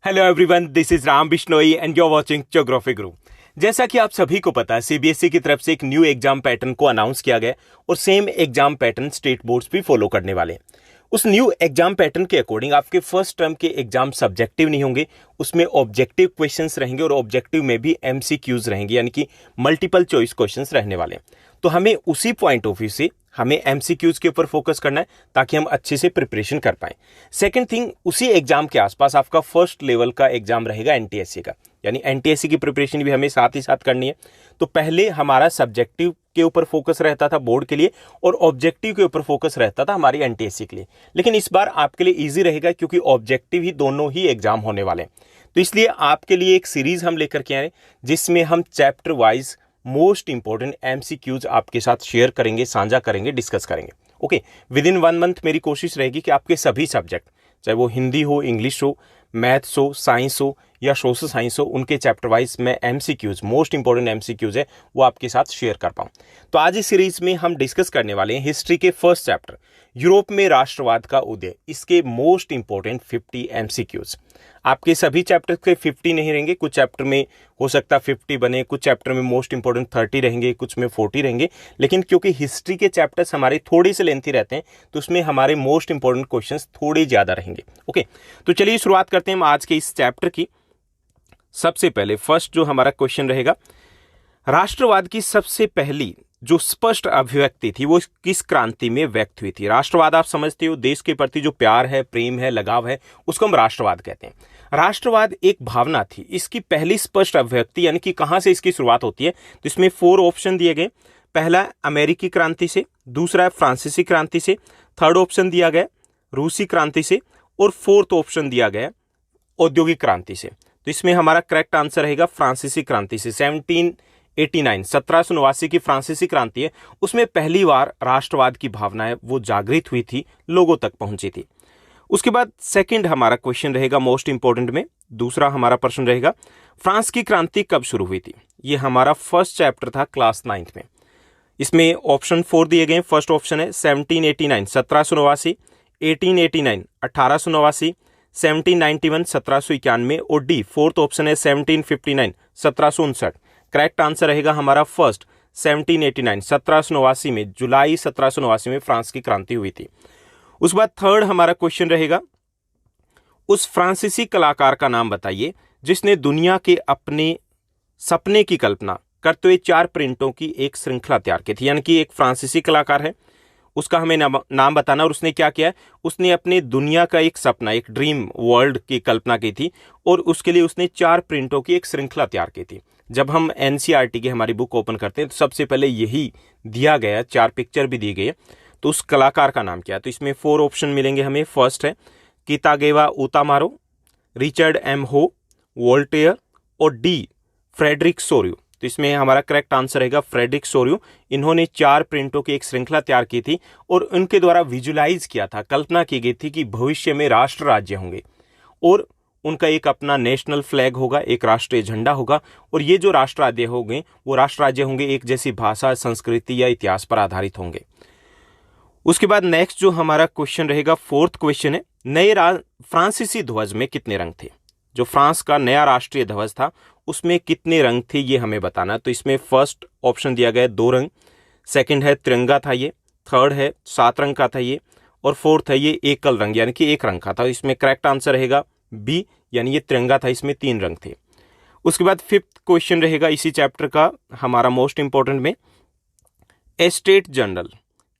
Hello everyone, this is Ram Bishnoi and you are watching geography Guru. जैसा कि आप सभी को पता है, सीबीएसई की तरफ से एक न्यू एग्जाम पैटर्न को अनाउंस किया गया और same exam pattern state boards भी फॉलो करने वाले हैं। उस न्यू एग्जाम पैटर्न के अकॉर्डिंग आपके फर्स्ट टर्म के एग्जाम सब्जेक्टिव नहीं होंगे, उसमें ऑब्जेक्टिव क्वेश्चंस रहेंगे और ऑब्जेक्टिव में भी एमसीक्यूज रहेंगे, यानी कि मल्टीपल चॉइस क्वेश्चंस रहने वाले हैं। तो हमें उसी पॉइंट ऑफ व्यू से हमें एमसीक्यूज के ऊपर फोकस करना है ताकि हम अच्छे से प्रिपरेशन कर पाएं। सेकंड थिंग, उसी एग्जाम के आसपास आपका फर्स्ट लेवल का एग्जाम रहेगा एनटीएससी का, यानी एनटीएससी की प्रिपरेशन भी हमें साथ ही साथ करनी है। तो पहले हमारा सब्जेक्टिव के ऊपर फोकस रहता था बोर्ड के लिए और ऑब्जेक्टिव के ऊपर फोकस रहता था हमारी एनटीएससी के लिए, लेकिन इस बार आपके लिए ईजी रहेगा क्योंकि ऑब्जेक्टिव ही दोनों ही एग्जाम होने वाले हैं। तो इसलिए आपके लिए एक सीरीज हम लेकर के आए जिसमें हम chapter wise most important MCQs आपके साथ शेयर करेंगे, साझा करेंगे, डिस्कस करेंगे। ओके, विद इन 1 मंथ मेरी कोशिश रहेगी कि आपके सभी सब्जेक्ट, चाहे वो हिंदी हो, इंग्लिश हो, मैथ्स हो, साइंस हो या सोशल साइंस हो, उनके चैप्टर वाइज मैं एमसीक्यूज, मोस्ट इंपॉर्टेंट एमसीक्यूज है वो आपके साथ शेयर कर पाऊँ। तो आज इस सीरीज में हम डिस्कस करने वाले हैं हिस्ट्री के फर्स्ट चैप्टर, यूरोप में राष्ट्रवाद का उदय, इसके मोस्ट इंपॉर्टेंट 50 एमसीक्यूज। आपके सभी चैप्टर के 50 नहीं रहेंगे, कुछ चैप्टर में हो सकता है 50 बने, कुछ चैप्टर में मोस्ट इंपॉर्टेंट 30 रहेंगे, कुछ में 40 रहेंगे, लेकिन क्योंकि हिस्ट्री के चैप्टर्स हमारे थोड़े से लेंथी रहते हैं तो उसमें हमारे मोस्ट इंपॉर्टेंट क्वेश्चंस थोड़े ज्यादा रहेंगे। ओके, तो चलिए शुरुआत करते हैं हम आज के इस चैप्टर की। सबसे पहले फर्स्ट जो हमारा क्वेश्चन रहेगा, राष्ट्रवाद की सबसे पहली जो स्पष्ट अभिव्यक्ति थी वो किस क्रांति में व्यक्त हुई थी? राष्ट्रवाद आप समझते हो, देश के प्रति जो प्यार है, प्रेम है, लगाव है, उसको हम राष्ट्रवाद कहते हैं। राष्ट्रवाद एक भावना थी, इसकी पहली स्पष्ट अभिव्यक्ति यानी कि कहां से इसकी शुरुआत होती है, तो इसमें 4 ऑप्शन दिए गए। पहला अमेरिकी क्रांति से, दूसरा फ्रांसीसी क्रांति से, थर्ड ऑप्शन दिया गया रूसी क्रांति से और फोर्थ ऑप्शन दिया गया औद्योगिक क्रांति से। तो इसमें हमारा करेक्ट आंसर रहेगा फ्रांसीसी क्रांति से। 1789 की फ्रांसीसी क्रांति है, उसमें पहली बार राष्ट्रवाद की भावना है वो जागृत हुई थी, लोगों तक पहुंची थी। उसके बाद सेकंड हमारा क्वेश्चन रहेगा मोस्ट इंपॉर्टेंट में, दूसरा हमारा प्रश्न रहेगा, फ्रांस की क्रांति कब शुरू हुई थी? ये हमारा फर्स्ट चैप्टर था क्लास 9th में। इसमें ऑप्शन 4 दिए गए। फर्स्ट ऑप्शन है 1789 1789, 1889 1889, 1791 1791 और डी फोर्थ ऑप्शन है 1759 1759। करेक्ट आंसर रहेगा हमारा फर्स्ट 1789 1789 में, जुलाई 1789 में फ्रांस की क्रांति हुई थी। उस बाद थर्ड हमारा क्वेश्चन रहेगा, उस फ्रांसीसी कलाकार का नाम बताइए जिसने दुनिया के अपने सपने की कल्पना करते हुए 4 प्रिंटों की एक श्रृंखला तैयार की थी। यानी कि एक फ्रांसीसी कलाकार है, उसका हमें नाम बताना और उसने क्या किया, उसने अपने दुनिया का एक सपना, एक ड्रीम वर्ल्ड की कल्पना की थी और उसके लिए उसने 4 प्रिंटों की एक श्रृंखला तैयार की थी। जब हम एनसीईआरटी की हमारी बुक ओपन करते हैं तो सबसे पहले यही दिया गया, 4 पिक्चर भी दी गई है। तो उस कलाकार का नाम क्या है? तो इसमें 4 ऑप्शन मिलेंगे हमें। फर्स्ट है कितागेवा उतामारो, रिचर्ड एम हो, वोल्टेयर और डी फ्रेडरिक सोर्यू। तो इसमें हमारा करेक्ट आंसर रहेगा फ्रेडरिक सोर्यू। इन्होंने 4 प्रिंटों की एक श्रृंखला तैयार की थी और उनके द्वारा विजुलाइज किया था, कल्पना की गई थी कि भविष्य में राष्ट्र राज्य होंगे और उनका एक अपना नेशनल फ्लैग होगा, एक राष्ट्रीय झंडा होगा और ये जो राष्ट्र राज्य होंगे वो राष्ट्र राज्य होंगे एक जैसी भाषा, संस्कृति या इतिहास पर आधारित होंगे। उसके बाद नेक्स्ट जो हमारा क्वेश्चन रहेगा, फोर्थ क्वेश्चन है, नए फ्रांसीसी ध्वज में कितने रंग थे? जो फ्रांस का नया राष्ट्रीय ध्वज था उसमें कितने रंग थे ये हमें बताना। तो इसमें फर्स्ट ऑप्शन दिया गया है 2 रंग, सेकंड है तिरंगा था ये, थर्ड है 7 रंग का था ये और फोर्थ है ये एकल रंग यानी कि 1 रंग का था। इसमें करेक्ट आंसर रहेगा बी, यानी ये तिरंगा था, इसमें 3 रंग थे। उसके बाद फिफ्थ क्वेश्चन रहेगा इसी चैप्टर का हमारा मोस्ट इंपॉर्टेंट में, एस्टेट जनरल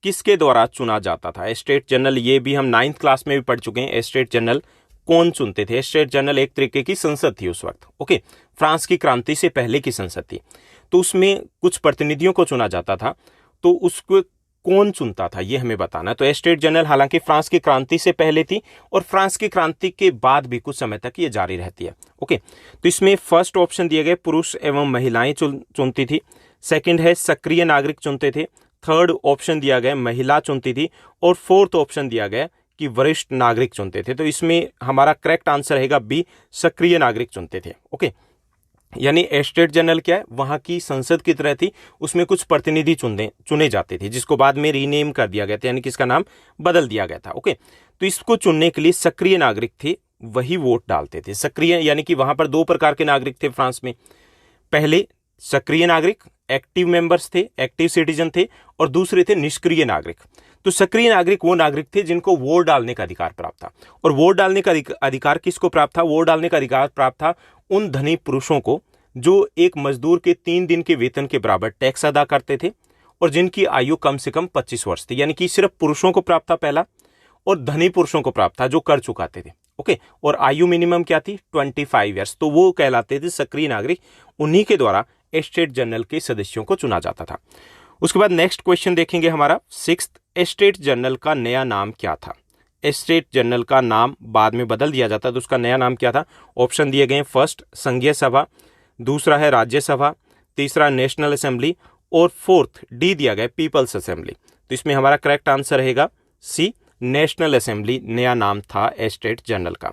किसके द्वारा चुना जाता था? एस्टेट जनरल ये भी हम 9th क्लास में भी पढ़ चुके हैं। एस्टेट जनरल कौन चुनते थे? एस्टेट जनरल एक तरीके की संसद थी उस वक्त। ओके, फ्रांस की क्रांति से पहले की संसद थी, तो उसमें कुछ प्रतिनिधियों को चुना जाता था, तो उसको कौन चुनता था ये हमें बताना है। तो एस्टेट जनरल हालांकि फ्रांस की क्रांति से पहले थी और फ्रांस की क्रांति के बाद भी कुछ समय तक ये जारी रहती है। ओके, तो इसमें फर्स्ट ऑप्शन दिए गए पुरुष एवं महिलाएं चुनती थी, सेकंड है सक्रिय नागरिक चुनते थे, थर्ड ऑप्शन दिया गया महिला चुनती थी और फोर्थ ऑप्शन दिया गया कि वरिष्ठ नागरिक चुनते थे। तो इसमें हमारा करेक्ट आंसर रहेगा बी, सक्रिय नागरिक चुनते थे। ओके, यानी एस्टेट जनरल क्या है, वहां की संसद की तरह थी, उसमें कुछ प्रतिनिधि चुने जाते थे जिसको बाद में रीनेम कर दिया गया था, यानी कि इसका नाम बदल दिया गया था। ओके, तो इसको चुनने के लिए सक्रिय नागरिक थे वही वोट डालते थे। सक्रिय यानी कि वहां पर दो प्रकार के नागरिक थे फ्रांस में। पहले सक्रिय नागरिक, एक्टिव मेंबर्स थे, एक्टिव सिटीजन थे, और दूसरे थे निष्क्रिय नागरिक। तो सक्रिय नागरिक वो नागरिक थे जिनको वोट डालने का अधिकार प्राप्त था। और वोट डालने का अधिकार किसको प्राप्त था? वोट डालने का अधिकार प्राप्त था उन धनी पुरुषों को जो एक मजदूर के 3 दिन के वेतन के बराबर टैक्स अदा करते थे और जिनकी आयु कम से कम 25 वर्ष थी। यानी कि सिर्फ पुरुषों को प्राप्त था पहला, और धनी पुरुषों को प्राप्त था जो कर चुकाते थे। ओके, और आयु मिनिमम क्या थी? 25 ईयर्स। तो वो कहलाते थे सक्रिय नागरिक। उन्हीं के द्वारा एस्टेट जनरल के सदस्यों को चुना जाता था। उसके बाद नेक्स्ट क्वेश्चन देखेंगे हमारा 6th, एस्टेट जनरल का नया नाम क्या था? एस्टेट जनरल का नाम बाद में बदल दिया जाता है, तो उसका नया नाम क्या था? ऑप्शन दिए गए, फर्स्ट संघीय सभा, दूसरा है राज्यसभा, तीसरा नेशनल असेंबली, और फोर्थ डी दिया गया पीपल्स असेंबली। तो इसमें हमारा करेक्ट आंसर रहेगा सी, नेशनल असेंबली नया नाम था एस्टेट जनरल का।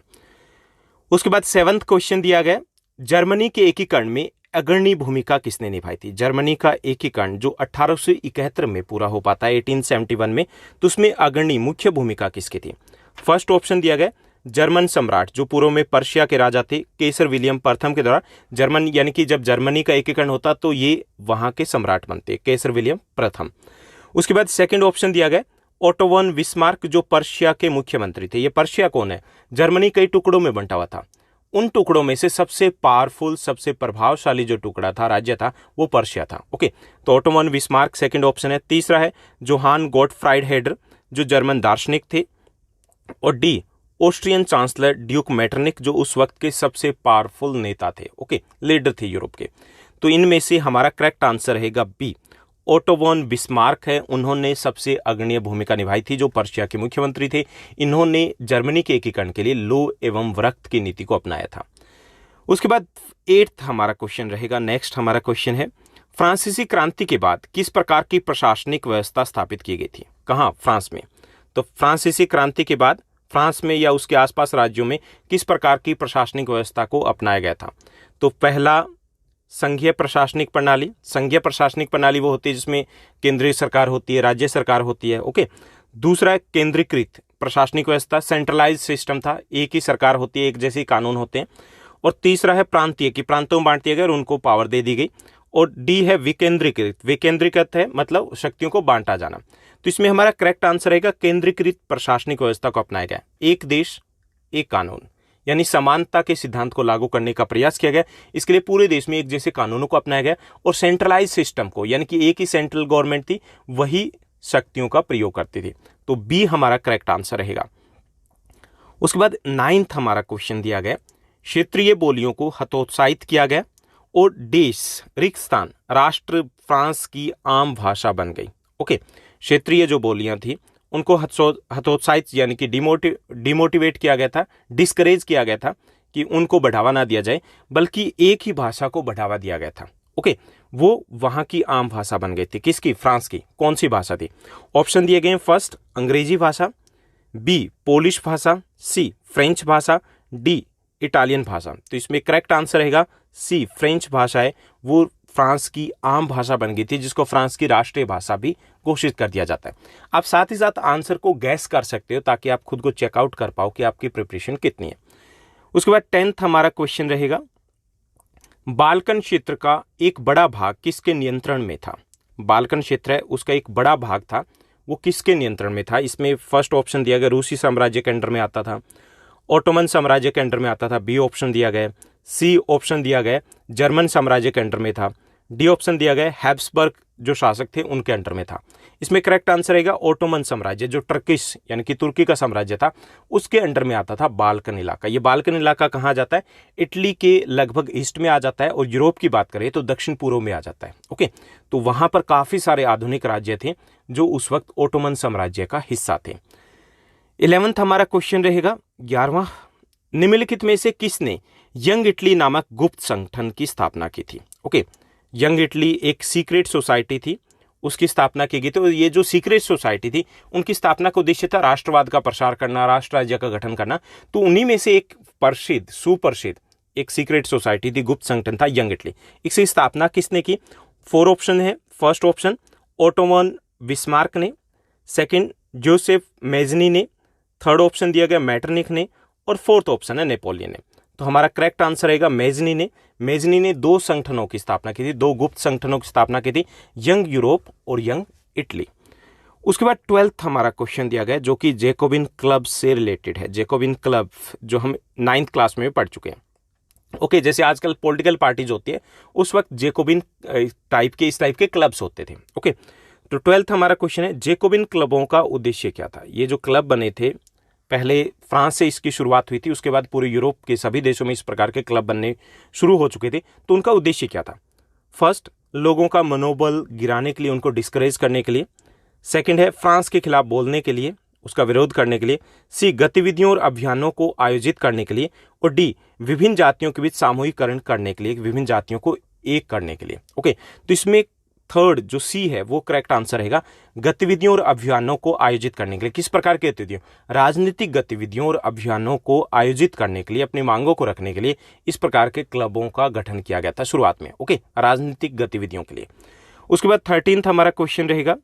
उसके बाद 7th क्वेश्चन दिया गया, जर्मनी के एकीकरण में अग्रणी भूमिका किसने निभाई थी? जर्मनी का एकीकरण जो 1871 में पूरा हो पाता है, 1871 में, तो उसमें अग्रणी मुख्य भूमिका किसकी थी? फर्स्ट ऑप्शन दिया गया जर्मन सम्राट जो पूर्व में पर्शिया के राजा थे, केसर विलियम प्रथम के द्वारा। जर्मन यानी कि जब जर्मनी का एकीकरण होता तो ये वहां के सम्राट बनते, केसर विलियम प्रथम। उसके बाद सेकंड ऑप्शन दिया गया ओटो वन बिस्मार्क जो पर्शिया के मुख्यमंत्री थे। ये पर्शिया कौन है? जर्मनी कई टुकड़ों में बंटा हुआ था, उन टुकड़ों में से सबसे पावरफुल, सबसे प्रभावशाली जो टुकड़ा था, राज्य था, वो पर्शिया था। ओके, तो auto von Bismarck second option है। तीसरा है जोहान गॉटफ्राइड हेडर जो जर्मन दार्शनिक थे, और D Austrian chancellor Duke Metternich जो उस वक्त के सबसे पावरफुल नेता थे, ओके, लीडर थे यूरोप के। तो इनमें से हमारा करेक्ट आंसर रहेगा बी, ओटो वन बिस्मार्क है। उन्होंने सबसे अग्रणी भूमिका निभाई थी, जो पर्शिया के मुख्यमंत्री थे। इन्होंने जर्मनी के एकीकरण के लिए लो एवं व्रक्त की नीति को अपनाया था। उसके बाद 8th हमारा क्वेश्चन रहेगा। नेक्स्ट हमारा क्वेश्चन है, फ्रांसीसी क्रांति के बाद किस प्रकार की प्रशासनिक व्यवस्था स्थापित की गई थी? कहाँ? फ्रांस में। तो फ्रांसीसी क्रांति के बाद फ्रांस में या उसके आसपास राज्यों में किस प्रकार की प्रशासनिक व्यवस्था को अपनाया गया था? तो पहला संघीय प्रशासनिक प्रणाली। संघीय प्रशासनिक प्रणाली वो होती है जिसमें केंद्रीय सरकार होती है, राज्य सरकार होती है। ओके, दूसरा है केंद्रीकृत प्रशासनिक व्यवस्था, सेंट्रलाइज सिस्टम था, एक ही सरकार होती है, एक जैसे कानून होते हैं। और तीसरा है प्रांतीय, कि प्रांतों में बांट दिया गया और उनको पावर दे दी गई। और डी है विकेंद्रीकृत। विकेंद्रीकृत है मतलब शक्तियों को बांटा जाना। तो इसमें हमारा करेक्ट आंसर रहेगा केंद्रीकृत प्रशासनिक व्यवस्था को अपनाया गया। एक देश एक कानून, यानी समानता के सिद्धांत को लागू करने का प्रयास किया गया। इसके लिए पूरे देश में एक जैसे कानूनों को अपनाया गया और सेंट्रलाइज सिस्टम को, यानी कि एक ही सेंट्रल गवर्नमेंट थी, वही शक्तियों का प्रयोग करती थी। तो बी हमारा करेक्ट आंसर रहेगा। उसके बाद 9th हमारा क्वेश्चन दिया गया, क्षेत्रीय बोलियों को हतोत्साहित किया गया और देश रिक्तस्थान राष्ट्र फ्रांस की आम भाषा बन गई। ओके, क्षेत्रीय जो बोलियां थी उनको हतोत्साहित यानी कि डिमोटिवेट किया गया था, डिस्करेज किया गया था कि उनको बढ़ावा ना दिया जाए, बल्कि एक ही भाषा को बढ़ावा दिया गया था। ओके, वो वहां की आम भाषा बन गई थी। किसकी? फ्रांस की। कौन सी भाषा थी? ऑप्शन दिए गए, फर्स्ट अंग्रेजी भाषा, बी पोलिश भाषा, सी फ्रेंच भाषा, डी इटालियन भाषा। तो इसमें करेक्ट आंसर रहेगा सी, फ्रेंच भाषा है वो फ्रांस की आम भाषा बन गई थी, जिसको फ्रांस की राष्ट्रीय भाषा भी घोषित कर दिया जाता है। आप साथ ही साथ आंसर को गैस कर सकते हो ताकि आप खुद को चेकआउट कर पाओ कि आपकी प्रिपरेशन कितनी है। उसके बाद 10th हमारा क्वेश्चन रहेगा, बाल्कन क्षेत्र का एक बड़ा भाग किसके नियंत्रण में था? बाल्कन क्षेत्र है उसका एक बड़ा भाग था, वो किसके नियंत्रण में था? इसमें फर्स्ट ऑप्शन दिया गया रूसी साम्राज्य के अंडर में आता था, ओटोमन साम्राज्य के अंडर में आता था, बी ऑप्शन दिया गया, सी ऑप्शन दिया गया जर्मन साम्राज्य के अंडर में था, डी ऑप्शन दिया गया हैब्सबर्ग जो शासक थे उनके अंडर में था। इसमें करेक्ट आंसर रहेगा ओटोमन साम्राज्य जो टर्किश यानी कि तुर्की का साम्राज्य था, उसके अंडर में आता था बाल्कन इलाका। ये बाल्कन इलाका कहाँ जाता है? इटली के लगभग ईस्ट में आ जाता है, और यूरोप की बात करें तो दक्षिण पूर्व में आ जाता है। ओके, तो वहां पर काफी सारे आधुनिक राज्य थे जो उस वक्त ओटोमन साम्राज्य का हिस्सा थे। 11th हमारा क्वेश्चन रहेगा 11वां, निम्नलिखित में से किसने यंग इटली नामक गुप्त संगठन की स्थापना की थी? ओके, यंग इटली एक सीक्रेट सोसाइटी थी, उसकी स्थापना की गई। तो ये जो सीक्रेट सोसाइटी थी उनकी स्थापना का उद्देश्य था राष्ट्रवाद का प्रसार करना, राष्ट्र राज्य का गठन करना। तो उन्हीं में से एक प्रसिद्ध सुप्रसिद्ध एक सीक्रेट सोसाइटी थी, गुप्त संगठन था यंग इटली। इसकी स्थापना किसने की? 4 ऑप्शन है। First option auto von Bismarck ने, सेकंड जोसेफ मेजनी ने, थर्ड ऑप्शन दिया गया मैटरनिक ने, और फोर्थ ऑप्शन है नेपोलियन ने। तो हमारा करेक्ट आंसर रहेगा मेजनी ने। मेजनी ने दो संगठनों की स्थापना की थी, दो गुप्त संगठनों की स्थापना की थी, यंग यूरोप और यंग इटली। उसके बाद 12th हमारा क्वेश्चन दिया गया जो कि जैकोबिन क्लब से रिलेटेड है। जैकोबिन क्लब जो हम 9th क्लास में पढ़ चुके हैं। ओके, जैसे आजकल पॉलिटिकल पार्टीज होती है, उस वक्त जैकोबिन टाइप के इस टाइप के क्लब्स होते थे। ओके, तो 12th हमारा क्वेश्चन है जैकोबिन क्लबों का उद्देश्य क्या था। ये जो क्लब बने थे, पहले फ्रांस से इसकी शुरुआत हुई थी, उसके बाद पूरे यूरोप के सभी देशों में इस प्रकार के क्लब बनने शुरू हो चुके थे। तो उनका उद्देश्य क्या था? फर्स्ट, लोगों का मनोबल गिराने के लिए, उनको डिस्करेज करने के लिए। सेकंड है फ्रांस के खिलाफ बोलने के लिए, उसका विरोध करने के लिए। सी, गतिविधियों और अभियानों को आयोजित करने के लिए। और डी, विभिन्न जातियों के बीच सामूहिकरण करने के लिए, विभिन्न जातियों को एक करने के लिए। ओके, तो इसमें थर्ड जो सी है वो करेक्ट आंसर रहेगा, गतिविधियों और अभियानों को आयोजित करने के लिए। किस प्रकार की गतिविधियों? राजनीतिक गतिविधियों और अभियानों को आयोजित करने के लिए, अपनी मांगों को रखने के लिए इस प्रकार के क्लबों का गठन किया गया था शुरुआत में। ओके, राजनीतिक गतिविधियों के लिए। उसके बाद 13th हमारा क्वेश्चन रहेगा,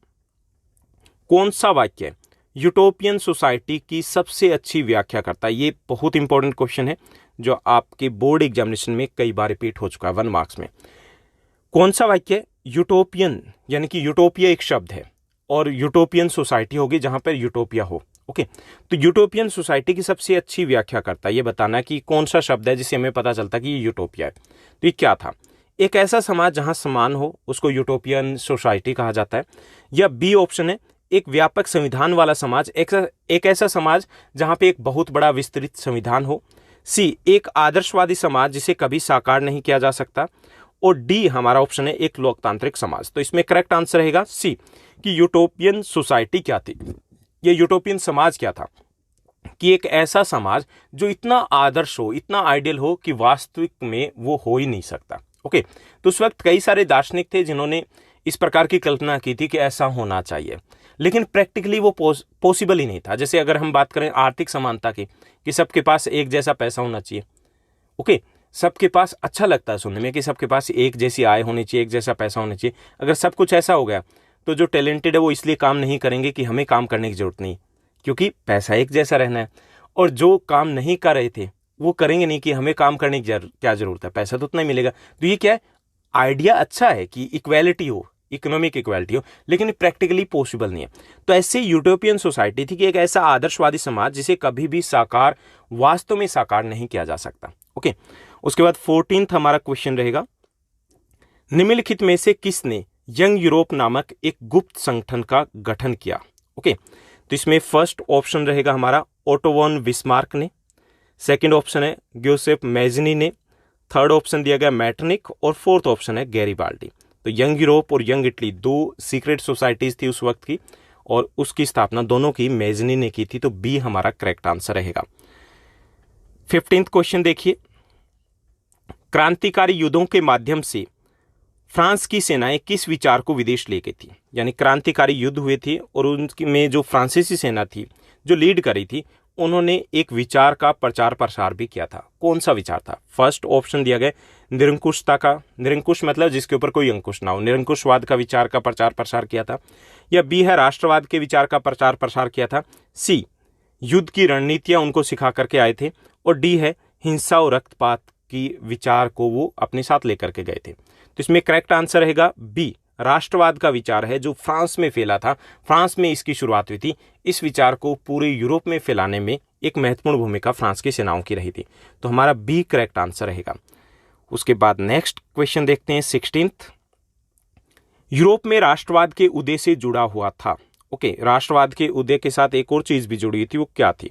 कौन सा वाक्य यूटोपियन सोसाइटी की सबसे अच्छी व्याख्या करता है? ये बहुत इंपॉर्टेंट क्वेश्चन है जो आपके बोर्ड एग्जामिनेशन में कई बार रिपीट हो चुका है 1 मार्क्स में। कौन सा वाक्य यूटोपियन, यानी कि यूटोपिया एक शब्द है और यूटोपियन सोसाइटी होगी जहां पर यूटोपिया हो। ओके, तो यूटोपियन सोसाइटी की सबसे अच्छी व्याख्या करता है, ये बताना कि कौन सा शब्द है जिससे हमें पता चलता कि ये यूटोपिया है। तो ये क्या था? एक ऐसा समाज जहां समान हो, उसको यूटोपियन सोसाइटी कहा जाता है। या बी ऑप्शन है, एक व्यापक संविधान वाला समाज, एक ऐसा समाज जहां पे एक बहुत बड़ा विस्तृत संविधान हो। सी, एक आदर्शवादी समाज जिसे कभी साकार नहीं किया जा सकता। और डी हमारा ऑप्शन है, एक लोकतांत्रिक समाज। तो इसमें करेक्ट आंसर रहेगा सी, कि यूटोपियन सोसाइटी क्या थी, ये यूटोपियन समाज क्या था? कि एक ऐसा समाज जो इतना आदर्श हो, इतना आइडियल हो कि वास्तविक में वो हो ही नहीं सकता। ओके, तो उस वक्त कई सारे दार्शनिक थे जिन्होंने इस प्रकार की कल्पना की थी कि ऐसा होना चाहिए, लेकिन प्रैक्टिकली वो पॉसिबल ही नहीं था। जैसे अगर हम बात करें आर्थिक समानता की, कि सबके पास एक जैसा पैसा होना चाहिए। ओके, सबके पास अच्छा लगता है सुनने में कि सबके पास एक जैसी आय होनी चाहिए, एक जैसा पैसा होना चाहिए। अगर सब कुछ ऐसा हो गया तो जो टैलेंटेड है वो इसलिए काम नहीं करेंगे कि हमें काम करने की जरूरत नहीं, क्योंकि पैसा एक जैसा रहना है। और जो काम नहीं कर रहे थे वो करेंगे नहीं कि हमें काम करने की क्या जरूरत है, पैसा तो उतना ही मिलेगा। तो ये क्या है, आइडिया अच्छा है कि इक्वालिटी हो, इकोनॉमिक इक्वालिटी हो, लेकिन प्रैक्टिकली पॉसिबल नहीं है। तो ऐसे यूटोपियन सोसाइटी थी कि एक ऐसा आदर्शवादी समाज जिसे कभी भी साकार, वास्तव में साकार नहीं किया जा सकता। ओके, उसके बाद 14th हमारा क्वेश्चन रहेगा, निम्नलिखित में से किसने यंग यूरोप नामक एक गुप्त संगठन का गठन किया? ओके, तो इसमें फर्स्ट ऑप्शन रहेगा हमारा ओटो वॉन बिस्मार्क ने, सेकंड ऑप्शन है ग्योसेफ मेजनी ने, थर्ड ऑप्शन दिया गया मैटरनिक और फोर्थ ऑप्शन है गैरीबाल्डी। तो यंग यूरोप और यंग इटली दो सीक्रेट सोसाइटीज थी उस वक्त की, और उसकी स्थापना दोनों की मेजनी ने की थी। तो बी हमारा करेक्ट आंसर रहेगा। 15th क्वेश्चन देखिए, क्रांतिकारी युद्धों के माध्यम से फ्रांस की सेनाएं किस विचार को विदेश ले गई थी? यानी क्रांतिकारी युद्ध हुए थे और उनकी में जो फ्रांसीसी सेना थी जो लीड करी थी, उन्होंने एक विचार का प्रचार प्रसार भी किया था। कौन सा विचार था? फर्स्ट ऑप्शन दिया गया निरंकुशता का, निरंकुश मतलब जिसके ऊपर कोई अंकुश ना हो, निरंकुशवाद का विचार का प्रचार प्रसार किया था। या बी है राष्ट्रवाद के विचार का प्रचार प्रसार किया था। सी, युद्ध की रणनीतियां उनको सिखा करके आए थे। और डी है हिंसा और रक्तपात की विचार को वो अपने साथ लेकर के गए थे। तो इसमें करेक्ट आंसर रहेगा बी, राष्ट्रवाद का विचार है जो फ्रांस में फैला था, फ्रांस में इसकी शुरुआत हुई थी। इस विचार को पूरे यूरोप में फैलाने में एक महत्वपूर्ण भूमिका फ्रांस की सेनाओं की रही थी। तो हमारा बी करेक्ट आंसर रहेगा। उसके बाद नेक्स्ट क्वेश्चन देखते हैं 16th, यूरोप में राष्ट्रवाद के उदय से जुड़ा हुआ था। ओके, राष्ट्रवाद के उदय के साथ एक और चीज भी जुड़ी हुई थी, वो क्या थी?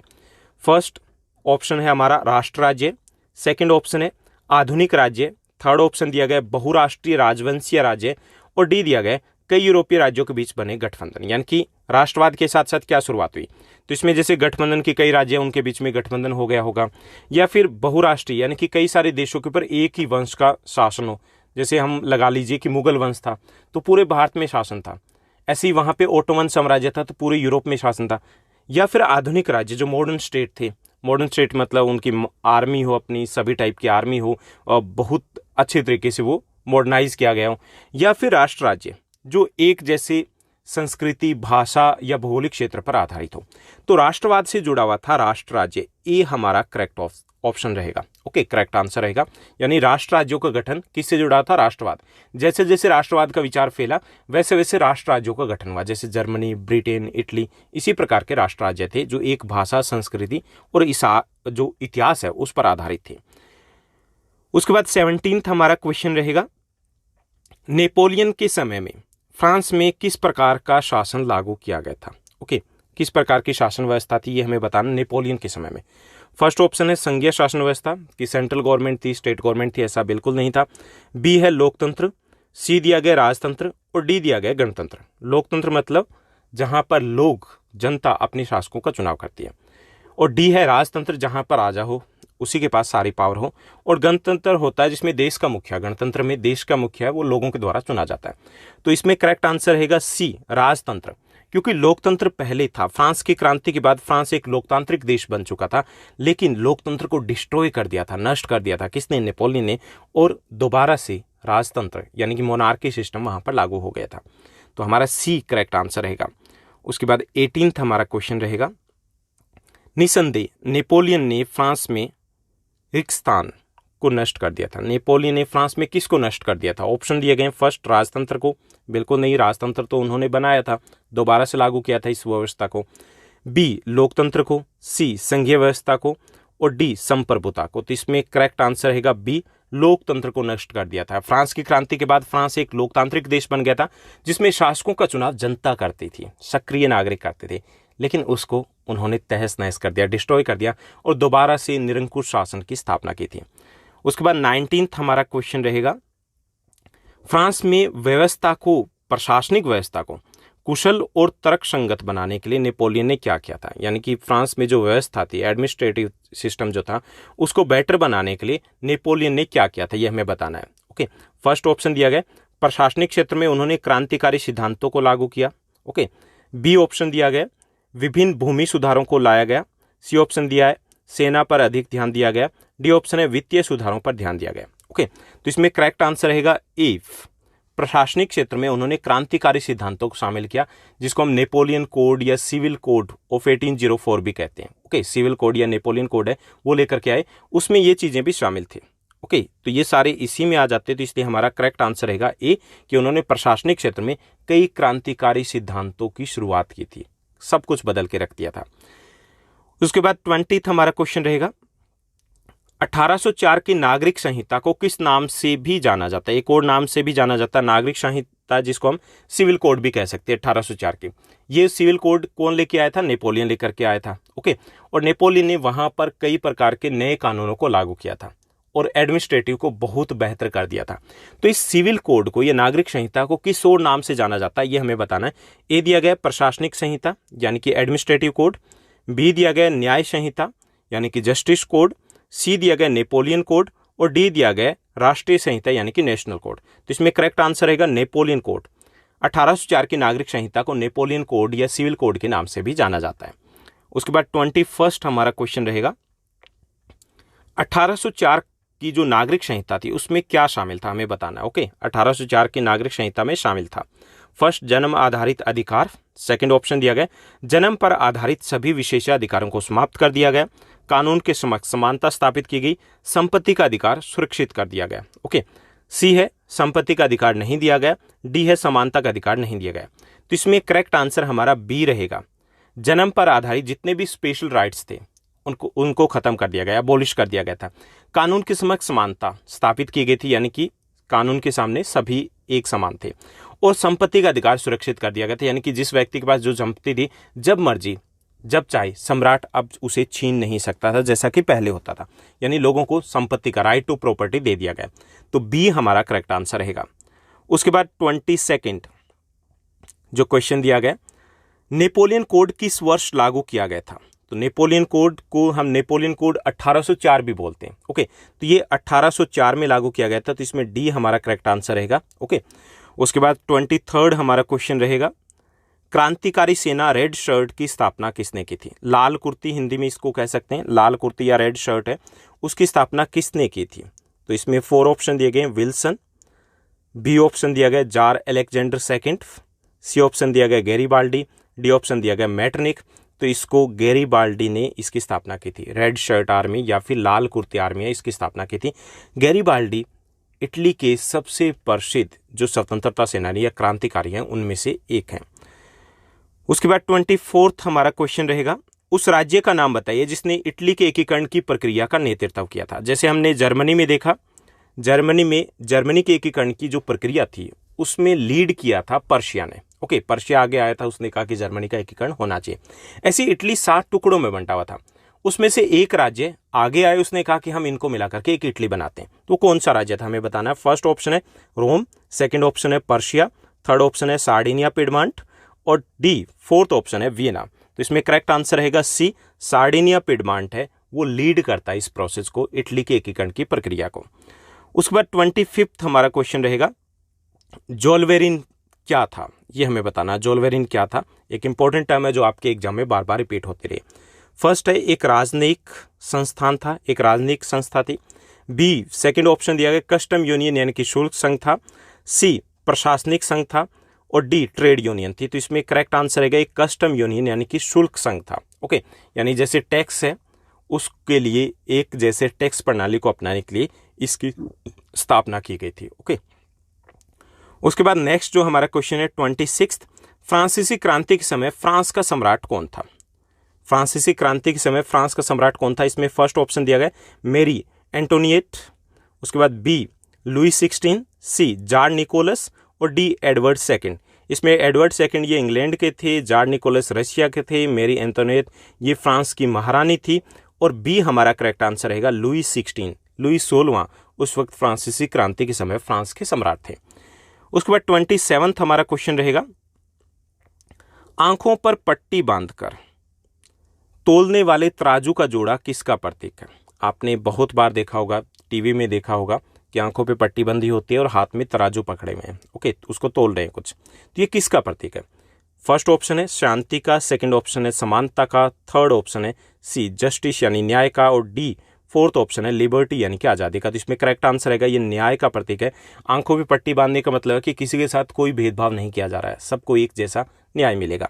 फर्स्ट ऑप्शन है हमारा राष्ट्र राज्य, सेकंड ऑप्शन है आधुनिक राज्य, थर्ड ऑप्शन दिया गया बहुराष्ट्रीय राजवंशीय राज्य, और डी दिया गया कई यूरोपीय राज्यों के बीच बने गठबंधन। यानी कि राष्ट्रवाद के साथ साथ क्या शुरुआत हुई, तो इसमें जैसे गठबंधन के कई राज्य उनके बीच में गठबंधन हो गया होगा, या फिर बहुराष्ट्रीय यानी कि कई सारे देशों के ऊपर एक ही वंश का शासन हो। जैसे हम लगा लीजिए कि मुगल वंश था तो पूरे भारत में शासन था, ऐसे ही वहां पे ओटोमन साम्राज्य था तो पूरे यूरोप में शासन था। या फिर आधुनिक राज्य जो मॉडर्न स्टेट थे, मॉडर्न स्टेट मतलब उनकी आर्मी हो, अपनी सभी टाइप की आर्मी हो और बहुत अच्छे तरीके से वो मॉडर्नाइज किया गया हो। या फिर राष्ट्र राज्य जो एक जैसे संस्कृति, भाषा या भौगोलिक क्षेत्र पर आधारित हो। तो राष्ट्रवाद से जुड़ा हुआ था राष्ट्र राज्य, ये हमारा करेक्ट ऑप्शन रहेगा। ओके, करेक्ट आंसर रहेगा। यानी राष्ट्र राज्यों का गठन किससे जुड़ा था? राष्ट्रवाद। जैसे जैसे राष्ट्रवाद का विचार फैला वैसे वैसे राष्ट्र राज्यों का गठन हुआ, जैसे जर्मनी, ब्रिटेन, इटली, इसी प्रकार के राष्ट्र राज्य थे जो एक भाषा, संस्कृति और जो इतिहास है उस पर आधारित थे। उसके बाद 17th हमारा क्वेश्चन रहेगा, नेपोलियन के समय में फ्रांस में किस प्रकार का शासन लागू किया गया था? ओके, किस प्रकार की शासन व्यवस्था थी ये हमें बताना नेपोलियन के समय में। फर्स्ट ऑप्शन है संघीय शासन व्यवस्था, कि सेंट्रल गवर्नमेंट थी, स्टेट गवर्नमेंट थी, ऐसा बिल्कुल नहीं था। बी है लोकतंत्र, सी दिया गया राजतंत्र और डी दिया गया गणतंत्र। लोकतंत्र मतलब जहां पर लोग, जनता अपने शासकों का चुनाव करती है, और डी है राजतंत्र जहां पर राजा हो, उसी के पास सारी पावर हो, और गणतंत्र होता है जिसमें देश का मुखिया, गणतंत्र में देश का मुखिया है वो लोगों के द्वारा चुना जाता है। तो इसमें करेक्ट आंसर रहेगा सी, राजतंत्र, क्योंकि लोकतंत्र पहले था। फ्रांस की क्रांति के बाद फ्रांस एक लोकतांत्रिक देश बन चुका था, लेकिन लोकतंत्र को डिस्ट्रॉय कर दिया था, नष्ट कर दिया था किसने? नेपोलियन ने, और दोबारा से राजतंत्र यानी कि मोनार्की सिस्टम वहां पर लागू हो गया था। तो हमारा सी करेक्ट आंसर रहेगा। उसके बाद 18th हमारा क्वेश्चन रहेगा, निसंदेह नेपोलियन ने फ्रांस में रिक्स्थान को नष्ट कर दिया था। नेपोलियन ने फ्रांस में किसको नष्ट कर दिया था? ऑप्शन दिए गए, फर्स्ट राजतंत्र को, बिल्कुल नहीं, राजतंत्र तो उन्होंने बनाया था, दोबारा से लागू किया था इस व्यवस्था को। बी लोकतंत्र को, सी संघीय व्यवस्था को, और डी संप्रभुता को। तो इसमें करेक्ट आंसर रहेगा बी, लोकतंत्र को नष्ट कर दिया था। फ्रांस की क्रांति के बाद फ्रांस एक लोकतांत्रिक देश बन गया था जिसमें शासकों का चुनाव जनता करती थी, सक्रिय नागरिक करते थे, लेकिन उसको उन्होंने तहस नहस कर दिया, डिस्ट्रॉय कर दिया, और दोबारा से निरंकुश शासन की स्थापना की थी। उसके बाद 19th हमारा क्वेश्चन रहेगा, फ्रांस में व्यवस्था को, प्रशासनिक व्यवस्था को कुशल और तर्कसंगत बनाने के लिए नेपोलियन ने क्या किया था? यानी कि फ्रांस में जो व्यवस्था थी, एडमिनिस्ट्रेटिव सिस्टम जो था, उसको बेटर बनाने के लिए नेपोलियन ने क्या किया था ये हमें बताना है। ओके, फर्स्ट ऑप्शन दिया गया, प्रशासनिक क्षेत्र में उन्होंने क्रांतिकारी सिद्धांतों को लागू किया। ओके, बी ऑप्शन दिया गया, विभिन्न भूमि सुधारों को लाया गया। सी ऑप्शन दिया है सेना पर अधिक ध्यान दिया गया। डी ऑप्शन है वित्तीय सुधारों पर ध्यान दिया गया। ओके, तो इसमें करेक्ट आंसर रहेगा ए, प्रशासनिक क्षेत्र में उन्होंने क्रांतिकारी सिद्धांतों को शामिल किया, जिसको हम नेपोलियन कोड या सिविल कोड ऑफ 1804 भी कहते हैं। ओके, सिविल कोड या नेपोलियन कोड है वो लेकर के आए, उसमें ये चीजें भी शामिल थी। ओके, तो ये सारे इसी में आ जाते, तो इसलिए हमारा करेक्ट आंसर रहेगा ए, कि उन्होंने प्रशासनिक क्षेत्र में कई क्रांतिकारी सिद्धांतों की शुरुआत की थी, सब कुछ बदल के रख दिया था। उसके बाद 20th हमारा क्वेश्चन रहेगा, 1804 की नागरिक संहिता को किस नाम से भी जाना जाता है? एक और नाम से भी जाना जाता है नागरिक संहिता, जिसको हम सिविल कोड भी कह सकते हैं। 1804 की ये सिविल कोड कौन लेके आया था? नेपोलियन लेकर के आया था। ओके, और नेपोलियन ने वहां पर कई प्रकार के नए कानूनों को लागू किया था और एडमिनिस्ट्रेटिव को बहुत बेहतर कर दिया था। तो इस सिविल कोड को, ये नागरिक संहिता को किस और नाम से जाना जाता है ये हमें बताना है। ए दिया गया प्रशासनिक संहिता यानी कि एडमिनिस्ट्रेटिव कोड, बी दिया गया न्याय संहिता यानी कि जस्टिस कोड, सी दिया गया नेपोलियन कोड, और डी दिया गया राष्ट्रीय संहिता यानी कि नेशनल कोड। तो इसमें करेक्ट आंसर रहेगा नेपोलियन कोड। 1804 की नागरिक संहिता को नेपोलियन कोड या सिविल कोड के नाम से भी जाना जाता है। उसके बाद 21st हमारा क्वेश्चन रहेगा, 1804 की जो नागरिक संहिता थी उसमें क्या शामिल था हमें बताना है। ओके, 1804 की नागरिक संहिता में शामिल था फर्स्ट जन्म आधारित अधिकार, सेकंड ऑप्शन दिया गया जन्म पर आधारित सभी विशेषाधिकारों को समाप्त कर दिया गया, कानून के समक्ष समानता स्थापित की गई, संपत्ति का अधिकार सुरक्षित कर दिया गया। ओके, सी है संपत्ति का अधिकार नहीं दिया गया, डी है समानता का अधिकार नहीं दिया गया। तो इसमें करेक्ट आंसर हमारा बी रहेगा, जन्म पर आधारित जितने भी स्पेशल राइट्स थे उनको खत्म कर दिया गया, अबॉलिश कर दिया गया था। कानून के समक्ष समानता स्थापित की गई थी, यानी कि कानून के सामने सभी एक समान थे, और संपत्ति का अधिकार सुरक्षित कर दिया गया था, यानी कि जिस व्यक्ति के पास जो संपत्ति थी जब मर्जी जब चाहे सम्राट अब उसे छीन नहीं सकता था जैसा कि पहले होता था, यानी लोगों को संपत्ति का राइट टू प्रॉपर्टी दे दिया गया। तो बी हमारा करेक्ट आंसर रहेगा। उसके बाद 22nd जो क्वेश्चन दिया गया, नेपोलियन कोड किस वर्ष लागू किया गया था? तो नेपोलियन कोड को हम नेपोलियन कोड 1804 भी बोलते हैं। ओके, तो ये 1804 में लागू किया गया था, तो इसमें डी हमारा करेक्ट आंसर रहेगा। ओके, उसके बाद 23rd हमारा क्वेश्चन रहेगा, क्रांतिकारी सेना रेड शर्ट की स्थापना किसने की थी? लाल कुर्ती हिंदी में इसको कह सकते हैं, लाल कुर्ती या रेड शर्ट है, उसकी स्थापना किसने की थी? तो इसमें 4 ऑप्शन दिए गए, विल्सन, बी ऑप्शन दिया गया tsar Alexander second, C option दिया गया गैरीबाल्डी, डी ऑप्शन दिया गया मेटरनिख। तो इसको गैरीबाल्डी ने इसकी स्थापना की थी। रेड शर्ट आर्मी या फिर लाल कुर्ती आर्मी है, इसकी स्थापना की थी। गैरीबाल्डी इटली के सबसे प्रसिद्ध जो स्वतंत्रता सेनानी या क्रांतिकारी हैं उनमें से एक हैं। उसके बाद 24th हमारा क्वेश्चन रहेगा, उस राज्य का नाम बताइए जिसने इटली के एकीकरण की प्रक्रिया का नेतृत्व किया था। जैसे हमने जर्मनी में देखा, जर्मनी के एकीकरण की जो प्रक्रिया थी उसमें लीड किया था पर्शिया ने। ओके, पर्शिया आगे आया था, उसने कहा कि जर्मनी का एकीकरण होना चाहिए। ऐसे इटली 7 टुकड़ों में बंटा हुआ था। उसमें से एक राज्य आगे आए, उसने कहा कि हम इनको मिला करके एक इटली बनाते हैं। तो कौन सा राज्य था हमें बताना है। फर्स्ट ऑप्शन है रोम, सेकंड ऑप्शन है पर्शिया, थर्ड ऑप्शन है सार्डिनिया पिडमांट और डी फोर्थ ऑप्शन है वियना। तो इसमें करेक्ट आंसर रहेगा सी, सार्डिनिया पिडमांट है वो लीड करता है इस प्रोसेस को, इटली के एकीकरण की प्रक्रिया को। उसके बाद 25th हमारा क्वेश्चन रहेगा, जोल्वेरिन क्या था, ये हमें बताना। जोल्वेरिन क्या था, एक इंपॉर्टेंट टर्म है जो आपके एग्जाम में बार बार रिपीट होती रही। फर्स्ट है एक राजनयिक संस्थान था, एक राजनयिक संस्था थी। बी सेकंड ऑप्शन दिया गया कस्टम यूनियन यानी कि शुल्क संघ था। सी प्रशासनिक संघ था और डी ट्रेड यूनियन थी। तो इसमें करेक्ट आंसर रहेगा एक कस्टम यूनियन यानी कि शुल्क संघ था। ओके, यानी जैसे टैक्स है उसके लिए एक जैसे टैक्स प्रणाली को अपनाने के लिए इसकी स्थापना की गई थी। ओके, उसके बाद नेक्स्ट जो हमारा क्वेश्चन है 26, फ्रांसीसी क्रांति के समय फ्रांस का सम्राट कौन था। फ्रांसीसी क्रांति के समय फ्रांस का सम्राट कौन था। इसमें फर्स्ट ऑप्शन दिया गया मेरी एंटोनिएट, उसके बाद बी लुई 16, सी जार निकोलस और डी एडवर्ड सेकंड। इसमें एडवर्ड सेकंड ये इंग्लैंड के थे, जार निकोलस रशिया के थे, मेरी एंटोनिएट ये फ्रांस की महारानी थी और बी हमारा करेक्ट आंसर रहेगा लुई 16, लुई 16वां उस वक्त फ्रांसीसी क्रांति के समय फ्रांस के सम्राट थे। उसके बाद 27 हमारा क्वेश्चन रहेगा, आंखों पर पट्टी बांधकर तोलने वाले तराजू का जोड़ा किसका प्रतीक है। आपने बहुत बार देखा होगा, टीवी में देखा होगा कि आंखों पे पट्टी बंधी होती है और हाथ में तराजू पकड़े हुए हैं। ओके, उसको तोल रहे हैं कुछ, तो ये किसका प्रतीक है। फर्स्ट ऑप्शन है शांति का, सेकंड ऑप्शन है समानता का, थर्ड ऑप्शन है सी जस्टिस यानी न्याय का और डी फोर्थ ऑप्शन है लिबर्टी यानी कि आज़ादी का। तो इसमें करेक्ट आंसर रहेगा ये न्याय का प्रतीक है। आंखों पे पट्टी बांधने का मतलब है कि किसी के साथ कोई भेदभाव नहीं किया जा रहा है, सबको एक जैसा न्याय मिलेगा।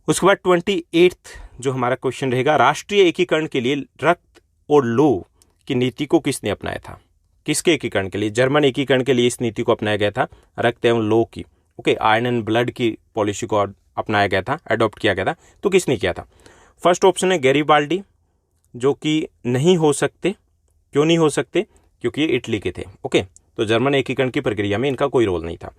उसके बाद 28 जो हमारा क्वेश्चन रहेगा, राष्ट्रीय एकीकरण के लिए रक्त और लौह की नीति को किसने अपनाया था। किसके एकीकरण के लिए। जर्मन एकीकरण के लिए इस नीति को अपनाया गया था, रक्त एवं लौह की। ओके, आयरन एंड ब्लड की पॉलिसी को अपनाया गया था, अडॉप्ट किया गया था। तो किसने किया था। फर्स्ट ऑप्शन है गैरीबाल्डी, जो कि नहीं हो सकते। क्यों नहीं हो सकते, क्योंकि ये इटली के थे। ओके, तो जर्मन एकीकरण की प्रक्रिया में इनका कोई रोल नहीं था।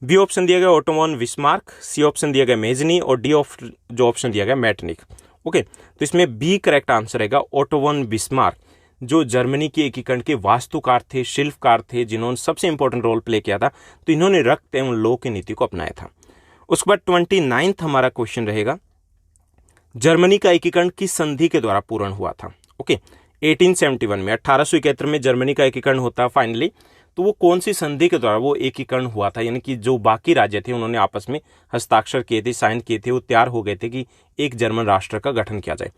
बी ऑप्शन दिया गया ओटोमन विस्मार्क, सी ऑप्शन दिया गया मेजनी और डी जो ऑप्शन दिया गया मेटरनिख। ओके, तो इसमें बी करेक्ट आंसर रहेगा ओटोमन विस्मार्क, जो जर्मनी के एकीकरण के वास्तुकार थे, शिल्पकार थे, जिन्होंने सबसे इंपॉर्टेंट रोल प्ले किया था। तो इन्होंने रक्त एवं लौह की नीति को अपनाया था। उसके बाद 29 हमारा क्वेश्चन रहेगा, जर्मनी का एकीकरण किस संधि के द्वारा पूर्ण हुआ था। ओके, 1871 में 1871 में जर्मनी का एकीकरण होता फाइनली। तो वो कौन सी संधि के द्वारा वो एकीकरण हुआ था, यानी कि जो बाकी राज्य थे उन्होंने आपस में हस्ताक्षर किए थे, साइन किए थे, वो तैयार हो गए थे कि एक जर्मन राष्ट्र का गठन किया जाए।